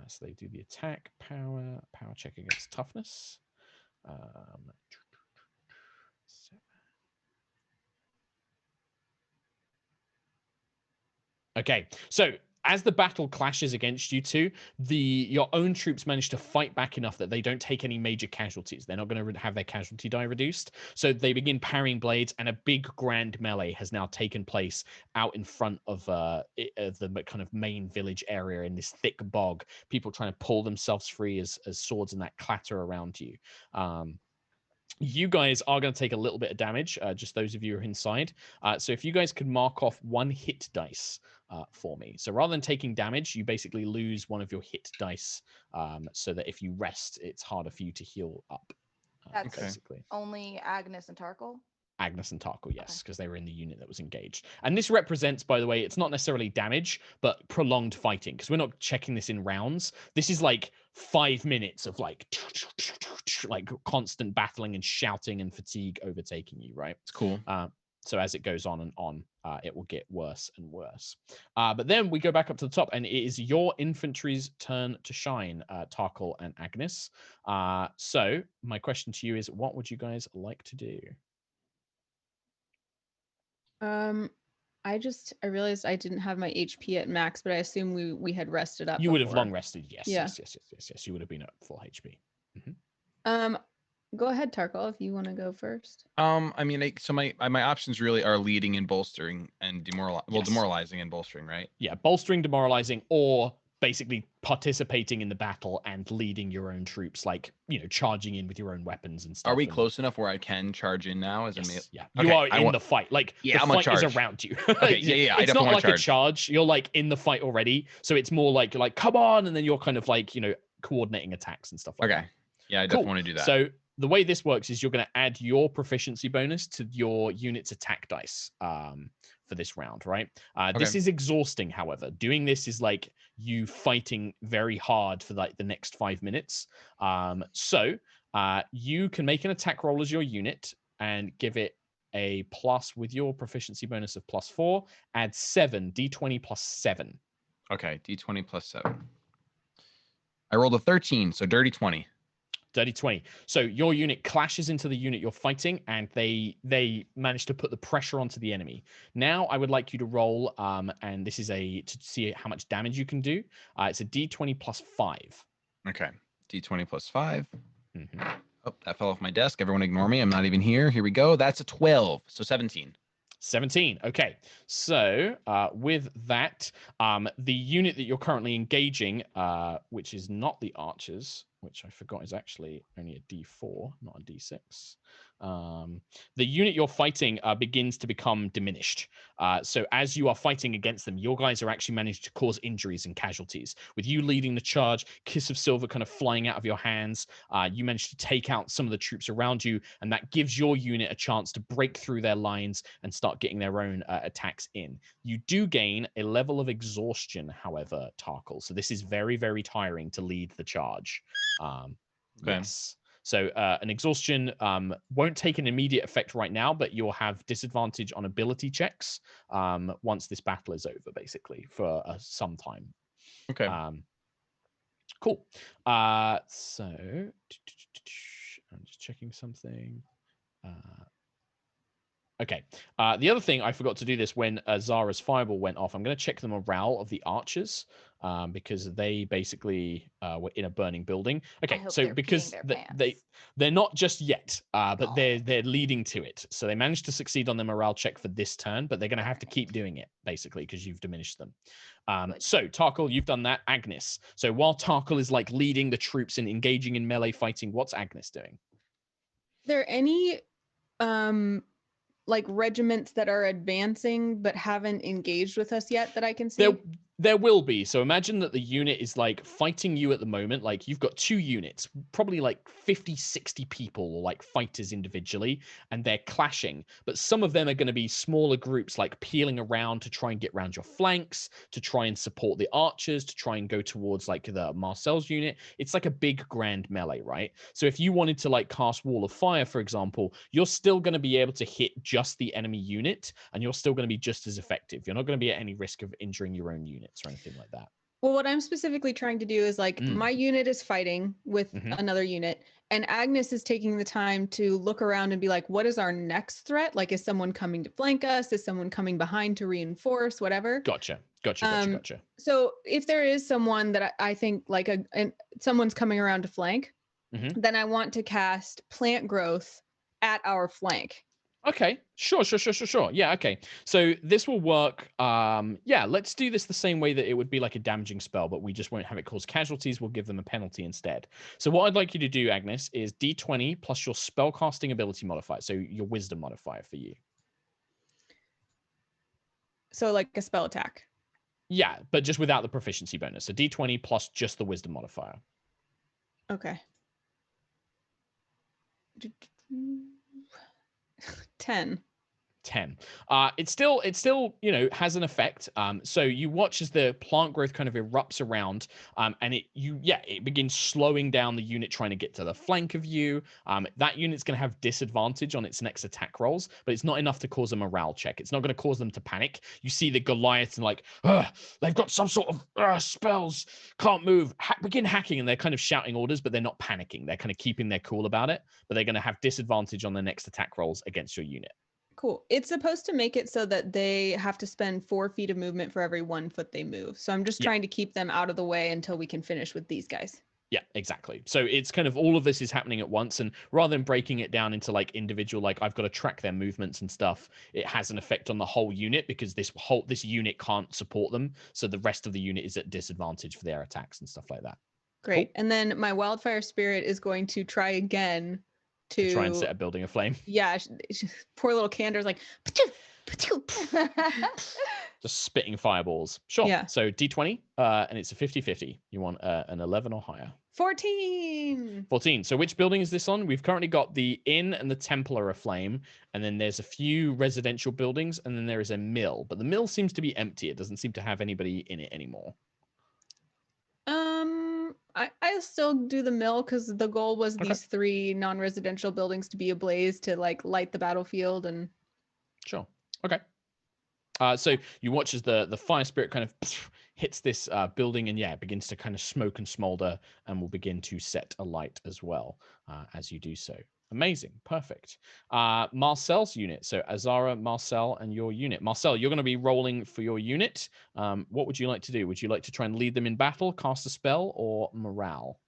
So they do the attack, power check against toughness. Okay, so as the battle clashes against you two, your own troops manage to fight back enough that they don't take any major casualties. They're not going to have their casualty die reduced. So they begin parrying blades, and a big grand melee has now taken place out in front of the kind of main village area in this thick bog. People trying to pull themselves free as swords and that clatter around you. You guys are going to take a little bit of damage, just those of you who are inside. So if you guys could mark off 1 hit dice for me. So rather than taking damage, you basically lose one of your hit dice so that if you rest, it's harder for you to heal up. That's basically. Only Agnis and Tarkhal? Agnis and Tarkhal, yes, because they were in the unit that was engaged. And this represents, by the way, it's not necessarily damage, but prolonged fighting, because we're not checking this in rounds. This is like 5 minutes of like constant battling and shouting and fatigue overtaking you, right? It's cool. So as it goes on and on, it will get worse and worse. But then we go back up to the top, and it is your infantry's turn to shine, Tarkhal and Agnis. So my question to you is, what would you guys like to do? I realized I didn't have my HP at max, but I assume we had rested up. You would have before. long rested, yes. Yeah. Yes. You would have been at full HP. Mm-hmm. Go ahead, Tarkhal, if you want to go first. I mean, so my options really are leading and bolstering and demoralizing and bolstering, right? Yeah, bolstering, demoralizing, or basically participating in the battle and leading your own troops, like charging in with your own weapons and stuff. Are we close enough where I can charge in now? Yeah, you are in the fight. Like the fight is around you. Okay, yeah. It's not like a charge. You're like in the fight already, so it's more like come on, and then you're kind of like coordinating attacks and stuff like that. Okay, yeah, I definitely want to do that. So the way this works is you're going to add your proficiency bonus to your unit's attack dice for this round, right? This is exhausting, however. Doing this is like you fighting very hard for like the next 5 minutes. So you can make an attack roll as your unit and give it a plus with your proficiency bonus of +4. Add 7, d20 plus 7. Okay, d20 plus 7. I rolled a 13, so dirty 20. Dirty 20. So your unit clashes into the unit you're fighting, and they manage to put the pressure onto the enemy. Now I would like you to roll, and this is to see how much damage you can do. It's a d20 plus 5. Okay, d20 plus 5. Mm-hmm. Oh, that fell off my desk. Everyone ignore me. I'm not even here. Here we go. That's a 12, so 17. 17. Okay. So with that, the unit that you're currently engaging, which is not the archers, which I forgot is actually only a D4, not a D6. The unit you're fighting begins to become diminished. So as you are fighting against them, your guys are actually managed to cause injuries and casualties. With you leading the charge, Kiss of Silver kind of flying out of your hands, you manage to take out some of the troops around you, and that gives your unit a chance to break through their lines and start getting their own attacks in. You do gain a level of exhaustion, however, Tarkhal. So this is very, very tiring to lead the charge. Yes. So an exhaustion won't take an immediate effect right now, but you'll have disadvantage on ability checks once this battle is over, basically, for some time. Okay. Cool. So I'm just checking something. Okay. The other thing, I forgot to do this when Zara's fireball went off. I'm going to check the morale of the archers because they basically were in a burning building. Okay, hope so they're because peeing their they're not just yet, but Oh. they're leading to it. So they managed to succeed on the morale check for this turn, but they're going to have to keep doing it basically because you've diminished them. So Tarkhal, you've done that. Agnis. So while Tarkhal is like leading the troops and engaging in melee fighting, what's Agnis doing? There any like regiments that are advancing but haven't engaged with us yet that I can see? There will be. So imagine that the unit is like fighting you at the moment. Like you've got 2 units, probably like 50, 60 people, like fighters individually, and they're clashing. But some of them are going to be smaller groups, like peeling around to try and get around your flanks, to try and support the archers, to try and go towards like the Marcel's unit. It's like a big grand melee, right? So if you wanted to like cast Wall of Fire, for example, you're still going to be able to hit just the enemy unit, and you're still going to be just as effective. You're not going to be at any risk of injuring your own unit or anything like that. Well, what I'm specifically trying to do is like my unit is fighting with another unit, and Agnis is taking the time to look around and be like, what is our next threat? Like, is someone coming to flank us? Is someone coming behind to reinforce? Whatever. Gotcha. So if there is someone that I think like someone's coming around to flank, then I want to cast plant growth at our flank. Okay, sure. Yeah, okay. So this will work. Yeah, let's do this the same way that it would be like a damaging spell, but we just won't have it cause casualties. We'll give them a penalty instead. So what I'd like you to do, Agnis, is D20 plus your spellcasting ability modifier. So your wisdom modifier for you. So like a spell attack. Yeah, but just without the proficiency bonus. So D20 plus just the wisdom modifier. Okay. 10. It still has an effect. So you watch as the plant growth kind of erupts around, and it begins slowing down the unit trying to get to the flank of you. That unit's going to have disadvantage on its next attack rolls, but it's not enough to cause a morale check. It's not going to cause them to panic. You see the Goliath and like, they've got some sort of spells, can't move, begin hacking, and they're kind of shouting orders, but they're not panicking. They're kind of keeping their cool about it, but they're going to have disadvantage on the next attack rolls against your unit. Cool. It's supposed to make it so that they have to spend 4 feet of movement for every 1 foot they move. So I'm just trying to keep them out of the way until we can finish with these guys. Yeah, exactly. So it's kind of all of this is happening at once. And rather than breaking it down into like individual, like I've got to track their movements and stuff, it has an effect on the whole unit because this unit can't support them. So the rest of the unit is at disadvantage for their attacks and stuff like that. Great. Cool. And then my wildfire spirit is going to try again to try and set a building aflame. Yeah, poor little Cander's like just spitting fireballs. Sure. Yeah. So D20, and it's a 50-50. You want an 11 or higher. 14. So which building is this on? We've currently got the inn and the temple are aflame, and then there's a few residential buildings, and then there is a mill. But the mill seems to be empty. It doesn't seem to have anybody in it anymore. I still do the mill because the goal was these 3 non-residential buildings to be ablaze to like light the battlefield and. Sure. Okay. So you watch as the fire spirit kind of hits this building and it begins to kind of smoke and smolder and will begin to set alight as well as you do so. Amazing. Perfect. Marcel's unit. So Azara, Marcel, and your unit. Marcel, you're going to be rolling for your unit. What would you like to do? Would you like to try and lead them in battle, cast a spell, or morale?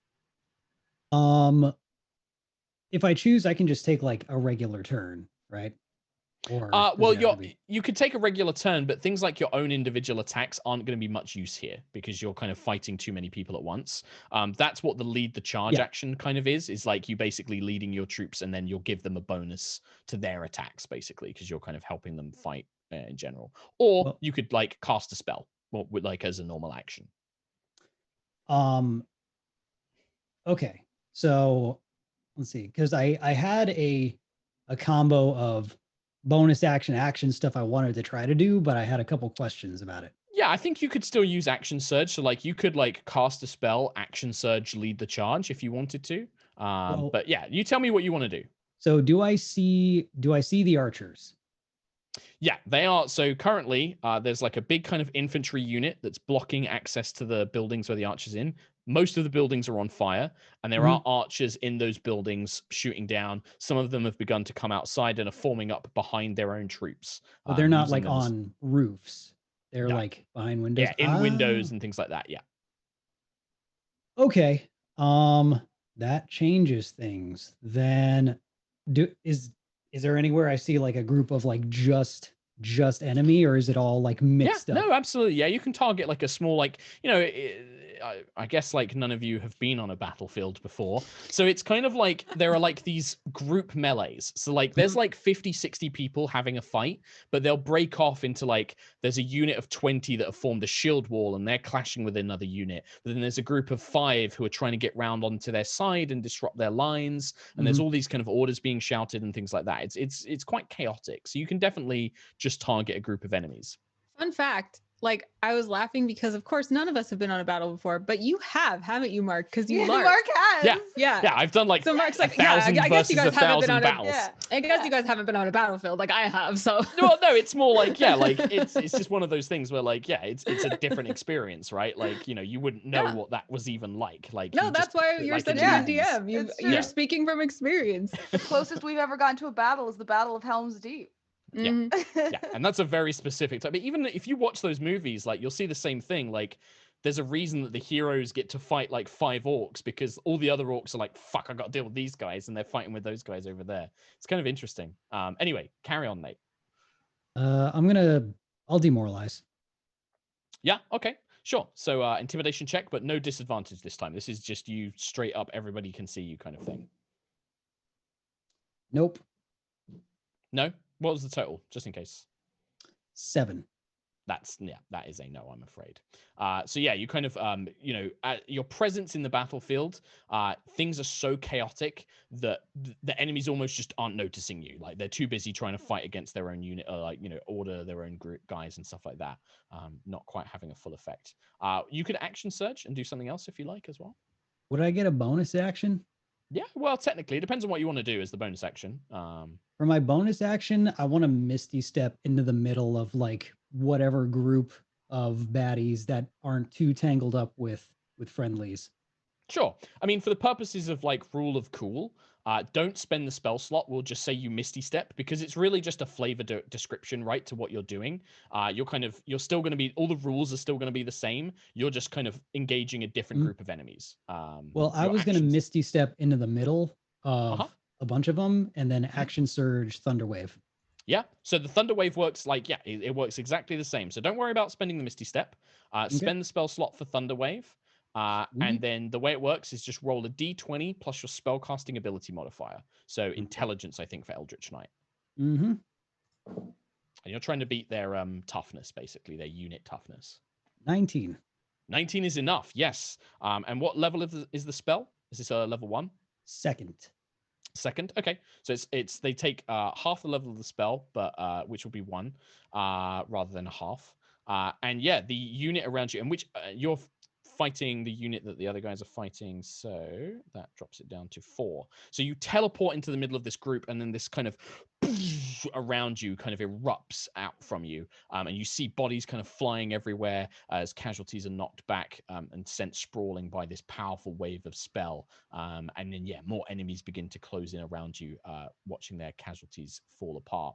If I choose, I can just take like a regular turn, right? Or you could take a regular turn, but things like your own individual attacks aren't going to be much use here because you're kind of fighting too many people at once. That's what the lead the charge action kind of is like you basically leading your troops and then you'll give them a bonus to their attacks basically because you're kind of helping them fight in general. Or you could like cast a spell like as a normal action. Okay, so let's see, because I had a combo of bonus action stuff I wanted to try to do, but I had a couple questions about it. Yeah, I think you could still use action surge. So like you could like cast a spell, action surge, lead the charge if you wanted to. But yeah, you tell me what you want to do. So do I see the archers? Yeah, they are. So currently there's like a big kind of infantry unit that's blocking access to the buildings where the archer's in. Most of the buildings are on fire, and there are archers in those buildings shooting down. Some of them have begun to come outside and are forming up behind their own troops. But they're not using like them as- on roofs. They're No. like behind windows. Yeah, in windows and things like that. Yeah. Okay. That changes things. Then is there anywhere I see like a group of like just enemy, or is it all like mixed up? No, absolutely. Yeah, you can target like a small, like, you know, I guess like none of you have been on a battlefield before. So it's kind of like there are like these group melees. So like there's like 50, 60 people having a fight, but they'll break off into like, there's a unit of 20 that have formed a shield wall and they're clashing with another unit. But then there's a group of 5 who are trying to get round onto their side and disrupt their lines. And there's all these kind of orders being shouted and things like that. It's quite chaotic. So you can definitely just target a group of enemies. Fun fact, like I was laughing because of course none of us have been on a battle before, but you have, haven't you, Mark? Because you Mark has. Yeah, I've done like so Mark's like, 1,000 I guess you guys versus haven't been 1,000 on battles. I guess you guys haven't been on a battlefield like I have. So Well, no, it's more like like it's just one of those things where like it's a different experience, right? Like, you know, you wouldn't know what that was even like. Like no, that's why you're such a good DM. You're speaking from experience. The closest we've ever gotten to a battle is the Battle of Helm's Deep. Yeah, and that's a very specific type. But even if you watch those movies, like you'll see the same thing. Like there's a reason that the heroes get to fight like 5 orcs, because all the other orcs are like, fuck, I got to deal with these guys, and they're fighting with those guys over there. It's kind of interesting. Anyway, carry on, Nate. I'll demoralize. Yeah, okay, sure. So intimidation check, but no disadvantage this time. This is just you straight up, everybody can see you kind of thing. Nope. No? What was the total, just in case? 7. That is a no, I'm afraid. So yeah, you kind of, you know, your presence in the battlefield, things are so chaotic that the enemies almost just aren't noticing you. Like they're too busy trying to fight against their own unit, or like, you know, order their own group guys and stuff like that. Not quite having a full effect. You could action search and do something else if you like as well. Would I get a bonus action? Yeah, well, technically, it depends on what you want to do as the bonus action. For my bonus action, I want to Misty Step into the middle of like whatever group of baddies that aren't too tangled up with friendlies. Sure. I mean, for the purposes of like rule of cool, don't spend the spell slot. We'll just say you Misty Step, because it's really just a flavor description, right, to what you're doing. You're still going to be, all the rules are still going to be the same. You're just kind of engaging a different group of enemies. Well, I was going to Misty Step into the middle of a bunch of them, and then action surge Thunderwave. Yeah, so the Thunderwave works like, it works exactly the same. So don't worry about spending the Misty Step. Spend the spell slot for Thunderwave. And then the way it works is just roll a d20 plus your spellcasting ability modifier. So intelligence, I think, for Eldritch Knight. And you're trying to beat their toughness, basically, their unit toughness. 19. 19 is enough, yes. And what level is the spell? Is this a level 1? Second, okay. So it's they take half the level of the spell, but which will be 1 rather than a half. And yeah, the unit around you, and which you're fighting the unit that the other guys are fighting, so that drops it down to 4. So you teleport into the middle of this group, and then this kind of around you kind of erupts out from you, and you see bodies kind of flying everywhere as casualties are knocked back and sent sprawling by this powerful wave of spell, and then more enemies begin to close in around you, watching their casualties fall apart.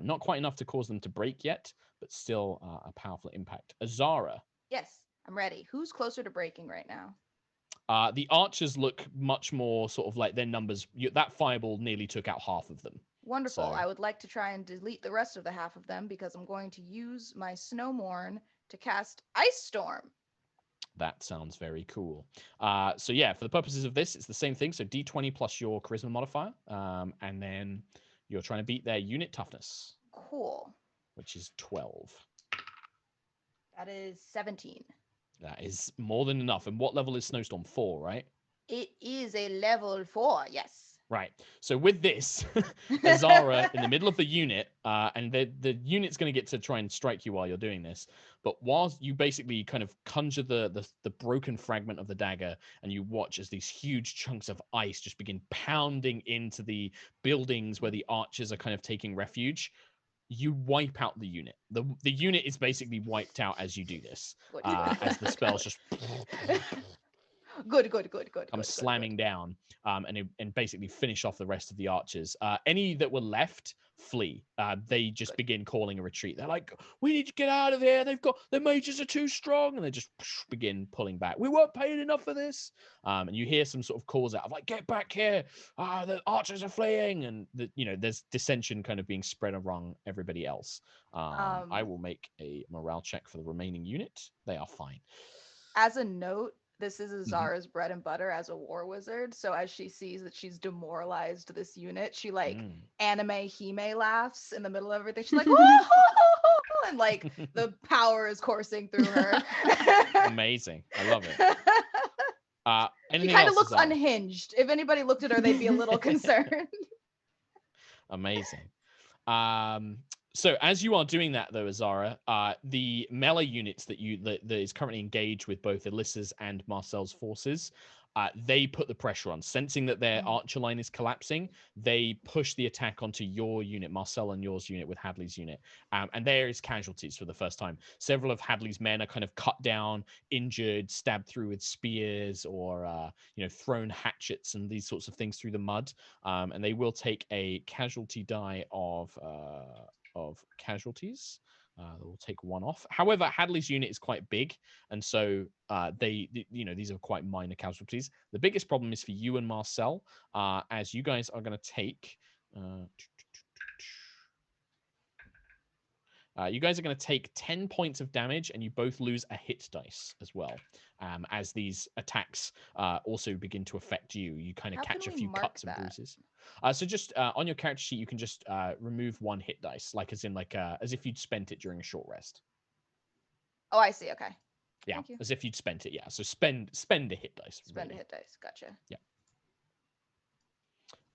Not quite enough to cause them to break yet, but still a powerful impact. Azara. Yes, I'm ready. Who's closer to breaking right now? The archers look much more sort of like their numbers. That fireball nearly took out half of them. Wonderful. So. I would like to try and delete the rest of the half of them, because I'm going to use my Snowmorn to cast Ice Storm. That sounds very cool. So yeah, for the purposes of this, it's the same thing. So d20 plus your charisma modifier, and then you're trying to beat their unit toughness. Cool. Which is 12. That is 17. That is more than enough. And what level is Snowstorm? 4, right? It is a level 4, yes. Right. So with this, Azara in the middle of the unit, and the unit's going to get to try and strike you while you're doing this. But whilst you basically kind of conjure the broken fragment of the dagger, and you watch as these huge chunks of ice just begin pounding into the buildings where the archers are kind of taking refuge, you wipe out the unit. The unit is basically wiped out as you do this, as the spells just... Good. Come slamming down, and basically finish off the rest of the archers. Any that were left flee. They just begin calling a retreat. They're like, "We need to get out of here. The mages are too strong," and they just begin pulling back. "We weren't paid enough for this." And you hear some sort of calls out of like, "Get back here! The archers are fleeing," and there's dissension kind of being spread around everybody else. I will make a morale check for the remaining unit. They are fine. As a note, this is Azara's bread and butter as a war wizard. So as she sees that she's demoralized this unit, she anime Hime laughs in the middle of everything. She's like, and like the power is coursing through her. Amazing. I love it. She kind of looks unhinged. If anybody looked at her, they'd be a little concerned. Amazing. So as you are doing that, though, Azara, the melee units that is currently engaged with both Alyssa's and Marcel's forces, they put the pressure on. Sensing that their archer line is collapsing, they push the attack onto your unit, Marcel, and yours unit with Hadley's unit. And there is casualties for the first time. Several of Hadley's men are kind of cut down, injured, stabbed through with spears, or thrown hatchets and these sorts of things through the mud. And they will take a casualty die of casualties. They'll take one off. However, Hadley's unit is quite big, and so these are quite minor casualties. The biggest problem is for you and Marcel, as you guys are going to take. You guys are going to take 10 points of damage, and you both lose a hit dice as well. As these attacks also begin to affect you, you kind of catch a few cuts and bruises. So just on your character sheet, you can just remove one hit dice, as if you'd spent it during a short rest. Oh, I see. Okay. Yeah, as if you'd spent it. Yeah, so spend a hit dice. Spend a hit dice. Gotcha. Yeah.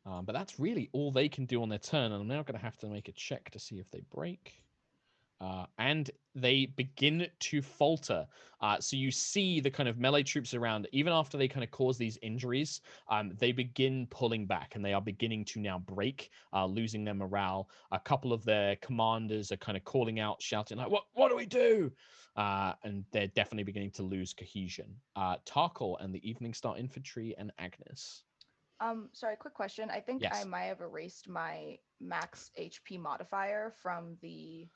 But that's really all they can do on their turn, and I'm now going to have to make a check to see if they break. And they begin to falter. So you see the kind of melee troops around, even after they kind of cause these injuries, they begin pulling back, and they are beginning to now break, losing their morale. A couple of their commanders are kind of calling out, shouting like, what do we do? And they're definitely beginning to lose cohesion. Tarkhal and the Eveningstar Infantry and Agnis. Sorry, quick question. I think I might have erased my max HP modifier from the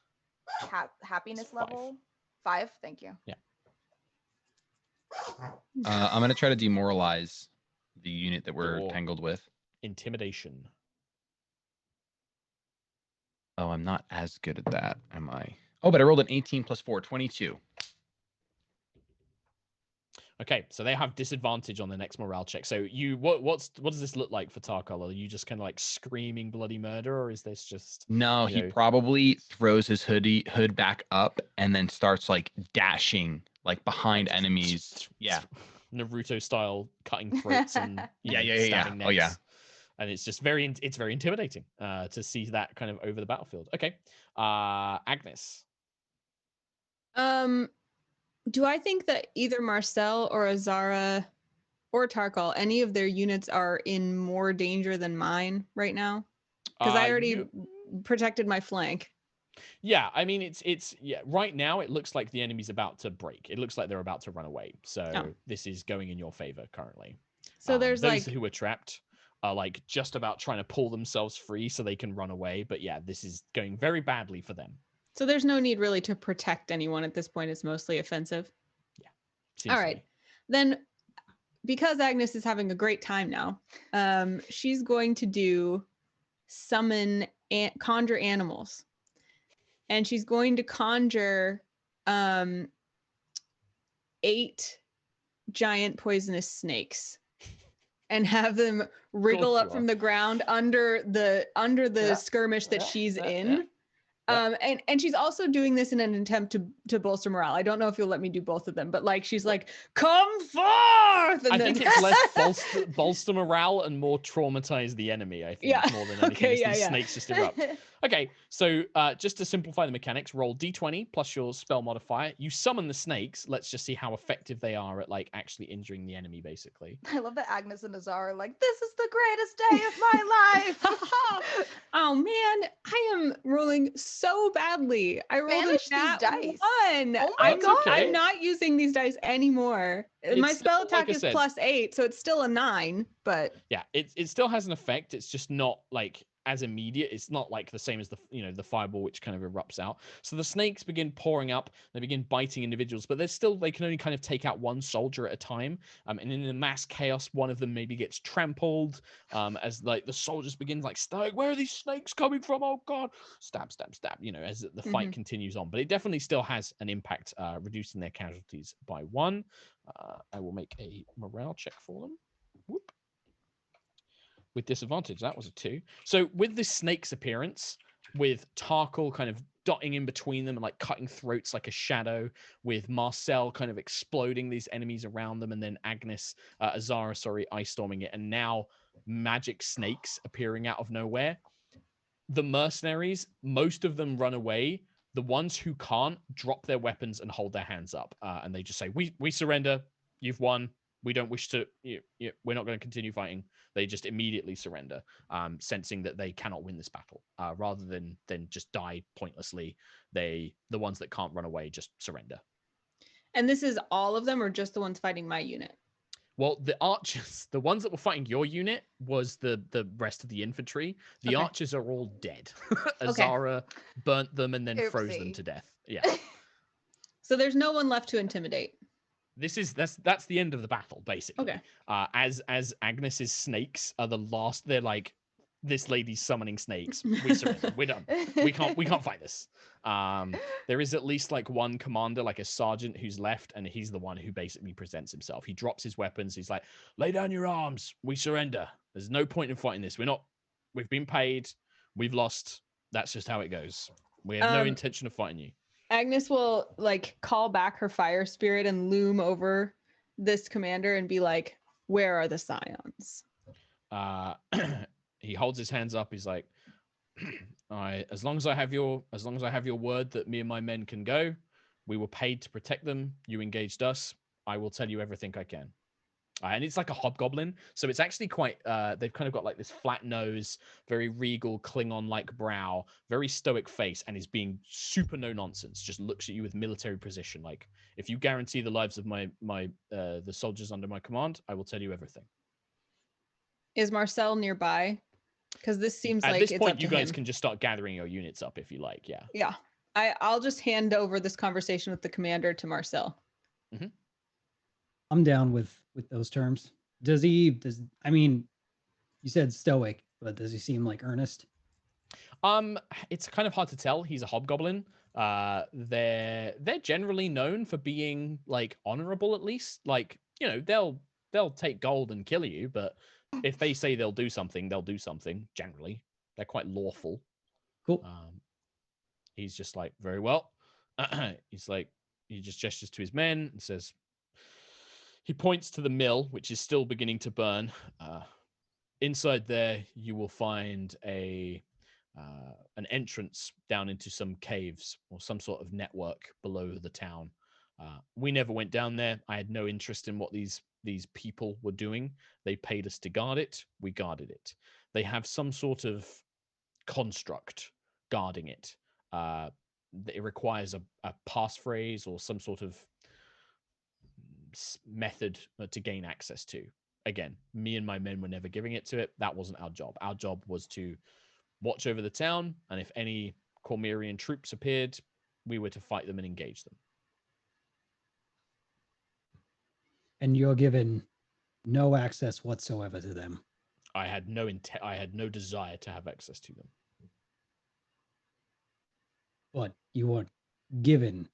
happiness level. 5. Thank you. Yeah. I'm gonna try to demoralize the unit that we're tangled with. Intimidation. Oh, I'm not as good at that, am I? Oh, but I rolled an 18 plus 4, 22. Okay, so they have disadvantage on the next morale check. So what does this look like for Tarkhal? Are you just kind of like screaming bloody murder, or is this just... No, he probably throws his hood back up and then starts like dashing like behind enemies. Yeah. Naruto style cutting throats and stabbing necks. Oh yeah. And it's just very intimidating to see that kind of over the battlefield. Okay. Agnis. Do I think that either Marcel or Azara or Tarkhal, any of their units are in more danger than mine right now? Because I already protected my flank. Yeah, I mean, it's right now it looks like the enemy's about to break. It looks like they're about to run away. So this is going in your favor currently. So there's those who are trapped are like just about trying to pull themselves free so they can run away. But yeah, this is going very badly for them. So there's no need really to protect anyone at this point. It's mostly offensive. Yeah. All right. Then because Agnis is having a great time now, she's going to do conjure animals. And she's going to conjure 8 giant poisonous snakes and have them wriggle up from the ground under the skirmish that she's in. And she's also doing this in an attempt to bolster morale. I don't know if you'll let me do both of them, but like she's like, "Come forth!" And I think it's less bolster morale and more traumatize the enemy. I think more than anything. These snakes just erupt. Okay, so just to simplify the mechanics, roll d20 plus your spell modifier. You summon the snakes. Let's just see how effective they are at like actually injuring the enemy, basically. I love that Agnes and Azara are like, this is the greatest day of my life. Oh man, I am rolling so badly. I rolled Banish a nat these dice. 1. Oh my I'm, God. I'm not using these dice anymore. My It's spell still, like attack I is said- +8, so it's still a 9, but Yeah, it still has an effect. It's just not like as immediate. It's not like the same as the fireball, which kind of erupts out. So the snakes begin pouring up. They begin biting individuals, but they can only kind of take out one soldier at a time. And in the mass chaos, one of them maybe gets trampled. As like the soldiers begin like, where are these snakes coming from? Oh God! Stab, stab, stab. As the fight continues on, but it definitely still has an impact, reducing their casualties by 1. I will make a morale check for them. Whoop. With disadvantage. That was a 2. So with this snake's appearance, with Tarkhal kind of dotting in between them and like cutting throats like a shadow, with Marcel kind of exploding these enemies around them, and then Azara, ice storming it, and now magic snakes appearing out of nowhere. The mercenaries, most of them run away. The ones who can't drop their weapons and hold their hands up, and they just say, "We surrender. You've won. We don't wish to. We're not going to continue fighting." They just immediately surrender, sensing that they cannot win this battle. Rather than just die pointlessly, the ones that can't run away just surrender. and this is all of them or just the ones fighting my unit? Well, the archers, the ones that were fighting your unit, was the rest of the infantry. The Okay. archers are all dead. Azara burnt them and then froze them Oopsie. to death. Yeah. So there's no one left to intimidate. That's the end of the battle, basically. Okay. As Agnes's snakes are the last. They're like, this lady's summoning snakes. We surrender. We're done. We can't fight this. There is at least like one commander, like a sergeant, who's left, and he's the one who basically presents himself. He drops his weapons. He's like, "Lay down your arms. We surrender. There's no point in fighting this. We've been paid. We've lost. That's just how it goes. We have no intention of fighting you." Agnes will like call back her fire spirit and loom over this commander and be like, "Where are the scions?" He holds his hands up. He's like, as long as I have your word that me and my men can go, we were paid to protect them. You engaged us. I will tell you everything I can." And it's like a hobgoblin, so it's actually quite. They've kind of got like this flat nose, very regal Klingon-like brow, very stoic face, and is being super no nonsense. Just looks at you with military precision. Like, if you guarantee the lives of the soldiers under my command, I will tell you everything. Is Marcel nearby? Because this seems At like this it's point, up you to guys him. can just start gathering your units up if you like. Yeah. Yeah. I'll just hand over this conversation with the commander to Marcel. I'm down with those terms. I mean, you said stoic, but does he seem like earnest? It's kind of hard to tell. He's a hobgoblin. They're generally known for being like honorable, at least. Like, they'll take gold and kill you, but if they say they'll do something, they'll do something. Generally, they're quite lawful. Cool. He's just like, very well. He's like, he just gestures to his men and says, he points to the mill, which is still beginning to burn. Inside there, you will find an entrance down into some caves or some sort of network below the town. We never went down there. I had no interest in what these people were doing. They paid us to guard it. We guarded it. They have some sort of construct guarding it. It requires a passphrase or some sort of method to gain access to. Again, me and my men were never giving it to it. That wasn't our job. Our job was to watch over the town, and if any Cormyrian troops appeared, we were to fight them and engage them. And you're given no access whatsoever to them. I had no desire to have access to them. But you weren't given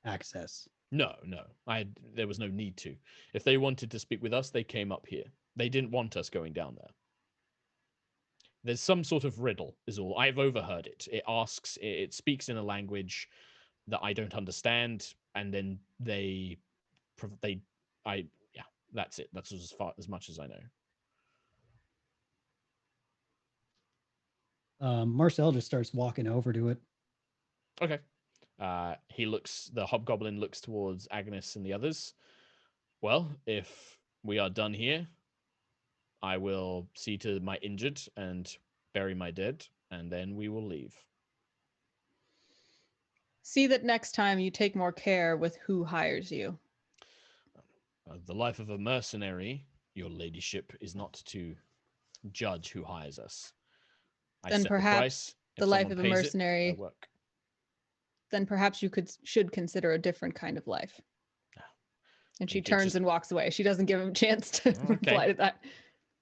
access. No. There was no need to. If they wanted to speak with us, they came up here. They didn't want us going down there. There's some sort of riddle, is all. I've overheard it. It speaks in a language that I don't understand, and then that's it. That's as much as I know. Marcel just starts walking over to it. Okay. The hobgoblin looks towards Agnis and the others. Well, if we are done here, I will see to my injured and bury my dead, and then we will leave. See that next time you take more care with who hires you. The life of a mercenary, your ladyship, is not to judge who hires us. I Then set the perhaps price. If the life someone of a pays it, I mercenary, work. then perhaps you should consider a different kind of life. And she Think it turns just- and walks away. She doesn't give him a chance to reply to that.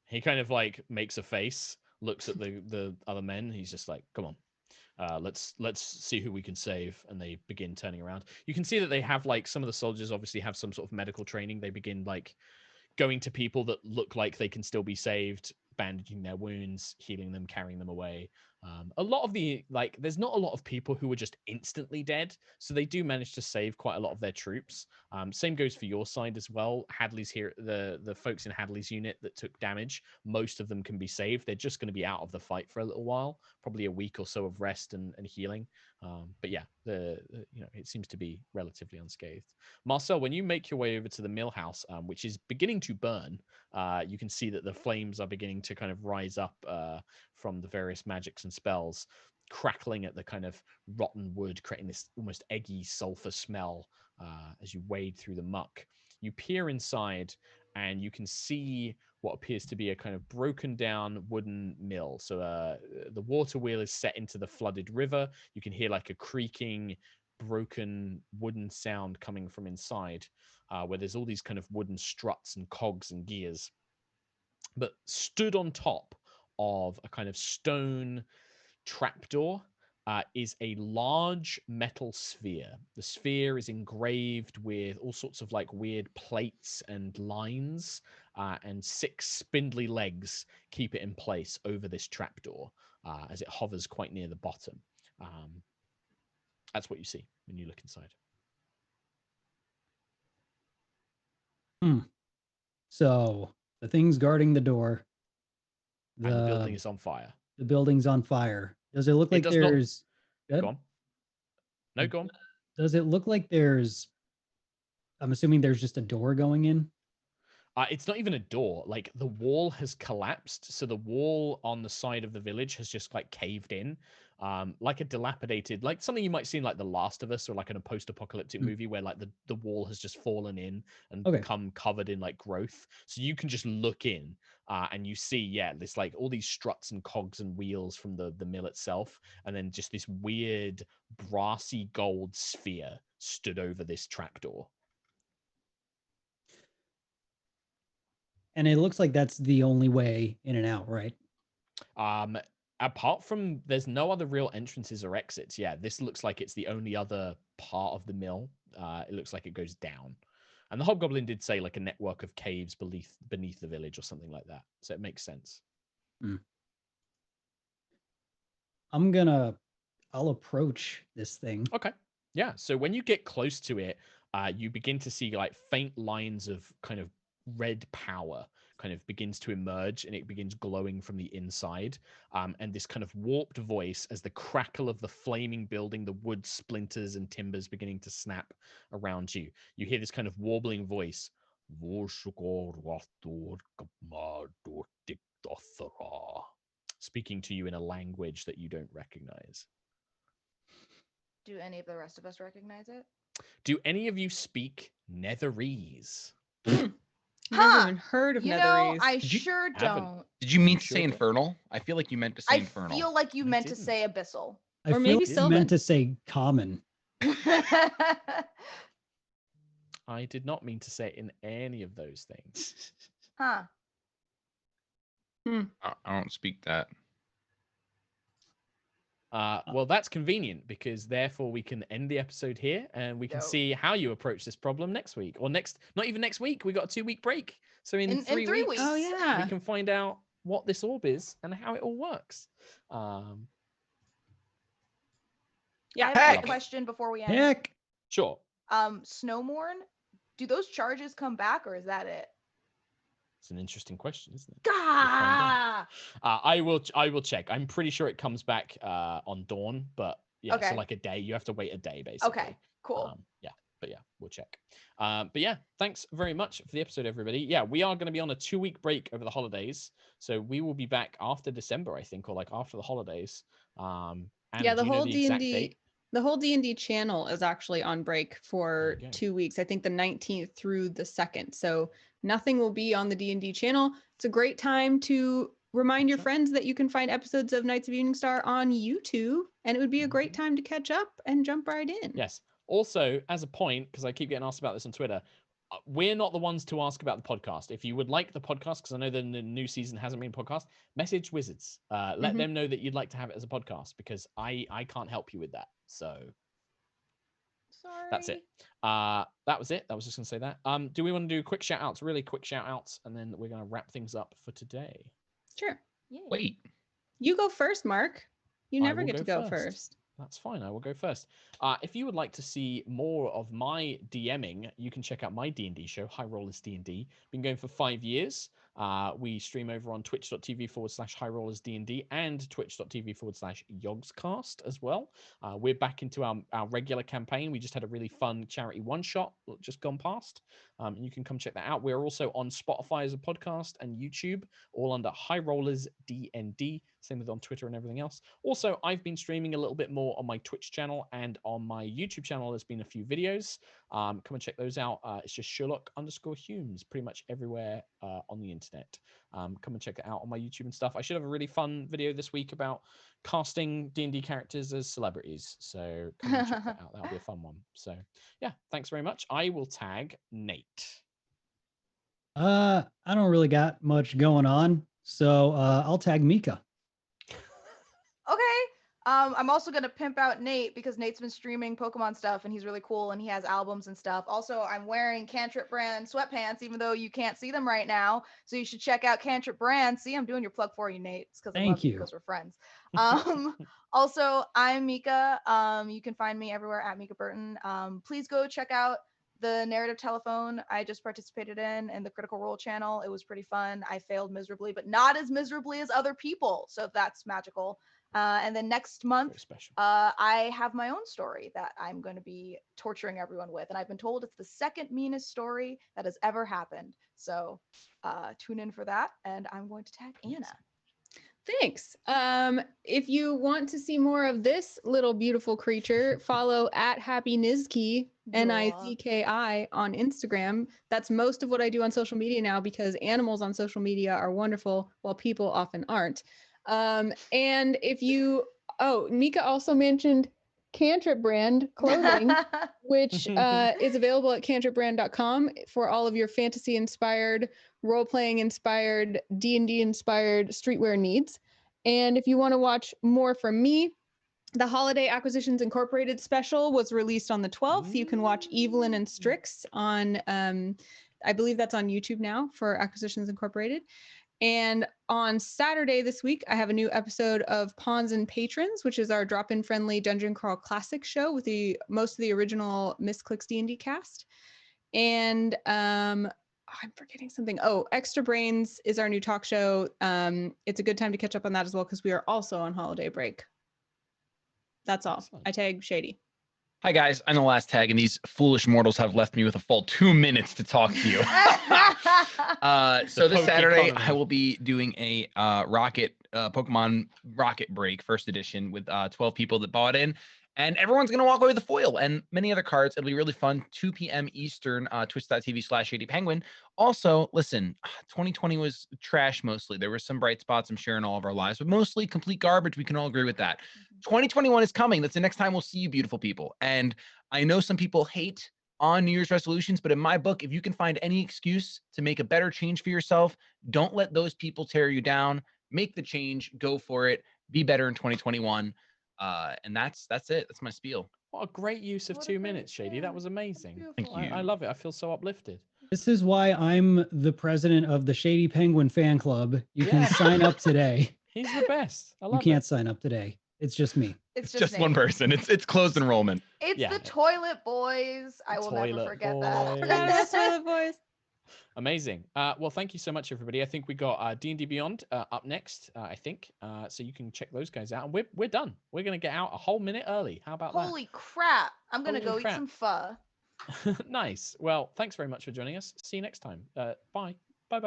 He kind of like makes a face, looks at the other men. He's just like, "Come on, let's see who we can save." And they begin turning around. You can see that they have like some of the soldiers obviously have some sort of medical training. They begin like going to people that look like they can still be saved, bandaging their wounds, healing them, carrying them away. A lot of there's not a lot of people who are just instantly dead, so they do manage to save quite a lot of their troops. Same goes for your side as well. Hadley's here, the folks in Hadley's unit that took damage, most of them can be saved. They're just going to be out of the fight for a little while, probably a week or so of rest and healing. But yeah, it seems to be relatively unscathed. Marcel, when you make your way over to the mill house, which is beginning to burn, you can see that the flames are beginning to kind of rise up from the various magics and spells, crackling at the kind of rotten wood, creating this almost eggy sulfur smell as you wade through the muck. You peer inside and you can see what appears to be a kind of broken down wooden mill. So the water wheel is set into the flooded river. You can hear like a creaking, broken wooden sound coming from inside, where there's all these kind of wooden struts and cogs and gears. But stood on top of a kind of stone trapdoor is a large metal sphere. The sphere is engraved with all sorts of like weird plates and lines, and 6 spindly legs keep it in place over this trapdoor as it hovers quite near the bottom. That's what you see when you look inside. So the thing's guarding the door. And the building is on fire. The building's on fire. Does it look like does not- there's... Go on. No, go on. Does it look like there's... I'm assuming there's just a door going in? It's not even a door. Like the wall has collapsed. So the wall on the side of the village has just like caved in. Like a dilapidated, like something you might see in like The Last of Us or like in a post-apocalyptic movie where like the wall has just fallen in and become covered in like growth. So you can just look in and you see, this like all these struts and cogs and wheels from the mill itself. And then just this weird brassy gold sphere stood over this trapdoor. And it looks like that's the only way in and out, right? Apart from, there's no other real entrances or exits. Yeah, this looks like it's the only other part of the mill. It looks like it goes down. And the hobgoblin did say like a network of caves beneath the village or something like that. So it makes sense. I'll approach this thing. Okay. Yeah. So when you get close to it, you begin to see like faint lines of kind of red power kind of begins to emerge, and it begins glowing from the inside. And this kind of warped voice, as the crackle of the flaming building, the wood splinters and timbers beginning to snap around you. You hear this kind of warbling voice. Speaking to you in a language that you don't recognize. Do any of the rest of us recognize it? Do any of you speak Netherese? Never even heard of You know, Netherese. I sure haven't? don't. Did you mean to Sure say don't. infernal? I feel like you meant to say I infernal. feel like you I meant to didn't. say abyssal. I Or feel maybe like you Sylvan. meant to say common. I did not mean to say it in any of those things. Huh. I don't speak that. Well, that's convenient, because therefore we can end the episode here and we can Dope. see how you approach this problem next week, or not even next week. We got a 2-week break. So in 3 3 weeks, Oh, yeah. we can find out what this orb is and how it all works. Yeah, I have a question before we end. Heck! Sure. Snowmorn, do those charges come back, or is that it? It's an interesting question, isn't it? Gah! I will check. I'm pretty sure it comes back on dawn, but yeah, Okay. so like a day. You have to wait a day basically. Okay, cool. Yeah, but yeah, we'll check. But yeah, thanks very much for the episode, everybody. Yeah, we are going to be on a 2-week break over the holidays, so we will be back after December, I think, or like after the holidays. And Yeah, do the you know whole the exact D&D date? the whole D&D channel is actually on break for There you go. 2 weeks. I think the 19th through the 2nd. So nothing will be on the D&D channel. It's a great time to remind your Catch up. friends that you can find episodes of Knights of Eveningstar on YouTube, and it would be a great time to catch up and jump right in. Yes. Also, as a point, because I keep getting asked about this on Twitter, we're not the ones to ask about the podcast. If you would like the podcast, because I know that the new season hasn't been podcast, message Wizards. Let them know that you'd like to have it as a podcast, because I can't help you with that. So Sorry. that's it. That was it. I was just gonna say that. Do we want to do quick shout outs, really quick shout outs, and then we're gonna wrap things up for today? Sure. Yay. Wait. You go first, Mark. You I never will get to go go first. first. That's fine. I will go first. If you would like to see more of my DMing, you can check out my D&D show, High Rollers D&D. Been going for 5 years. We stream over on twitch.tv/High Rollers D&D and twitch.tv/Yogscast as well. We're back into our regular campaign. We just had a really fun charity one-shot just gone past. And you can come check that out. We're also on Spotify as a podcast and YouTube, all under High Rollers D&D. Same with on Twitter and everything else. Also, I've been streaming a little bit more on my Twitch channel, and on my YouTube channel, there's been a few videos. Come and check those out. It's just Sherlock_Hulmes, pretty much everywhere on the internet. Come and check it out on my YouTube and stuff. I should have a really fun video this week about casting D&D characters as celebrities. So come and check that out. That'll be a fun one. So yeah, thanks very much. I will tag Nate. I don't really got much going on, so I'll tag Mica. Okay. I'm also gonna pimp out Nate because Nate's been streaming Pokemon stuff and he's really cool and he has albums and stuff. Also, I'm wearing Cantrip brand sweatpants, even though you can't see them right now. So you should check out Cantrip brand. See, I'm doing your plug for you, Nate. It's because I love you because we're friends. Also, I'm Mica. You can find me everywhere at Mica Burton. Please go check out the narrative telephone I just participated in the Critical Role channel. It was pretty fun. I failed miserably, but not as miserably as other people. So that's magical. And then next month, I have my own story that I'm going to be torturing everyone with. And I've been told it's the second meanest story that has ever happened. So tune in for that. And I'm going to tag Anna. Thanks. If you want to see more of this little beautiful creature, follow at Happy Nizki, Nizki on Instagram. That's most of what I do on social media now, because animals on social media are wonderful while people often aren't. And if you, Mica also mentioned Cantrip brand clothing, which is available at cantripbrand.com for all of your fantasy inspired, role-playing inspired, D&D inspired streetwear needs. And if you want to watch more from me, the Holiday Acquisitions Incorporated special was released on the 12th. You can watch Evelyn and Strix on, I believe that's on YouTube now for Acquisitions Incorporated. And on Saturday this week, I have a new episode of Pawns and Patrons, which is our drop-in friendly Dungeon Crawl Classic show with most of the original Miss Clicks D&D cast. And I'm forgetting something. Oh, Extra Brains is our new talk show. It's a good time to catch up on that as well, because we are also on holiday break. That's all. Excellent. I tag Shady. Hi guys, I'm the last tag, and these foolish mortals have left me with a full 2 minutes to talk to you. So this Saturday, I will be doing a Pokemon Rocket Break first edition with 12 people that bought in, and everyone's gonna walk away with a foil and many other cards. It'll be really fun. 2 p.m. Eastern, twitch.tv/ShadyPenguinn. Also, listen, 2020 was trash mostly. There were some bright spots, I'm sure, in all of our lives, but mostly complete garbage. We can all agree with that. 2021 is coming. That's the next time we'll see you, beautiful people. And I know some people hate on New Year's resolutions, but in my book, if you can find any excuse to make a better change for yourself, don't let those people tear you down. Make the change, go for it, be better in 2021. And that's it. That's my spiel. What a great use of 2 minutes, Shady. That was amazing. Thank you. I love it. I feel so uplifted. This is why I'm the president of the ShadyPenguinn fan club. You can sign up today. He's the best. I love You can't sign up today. It's just me. It's just one person. It's closed enrollment. It's the Toilet Boys. I will never forget that. Forgot about Toilet Boys. Amazing. Well, thank you so much, everybody. I think we got D&D Beyond up next, I think. So you can check those guys out. And we're done. We're going to get out a whole minute early. How about Holy crap. I'm going to Holy go crap. eat some pho. that? Nice. Well, thanks very much for joining us. See you next time. Bye. Bye.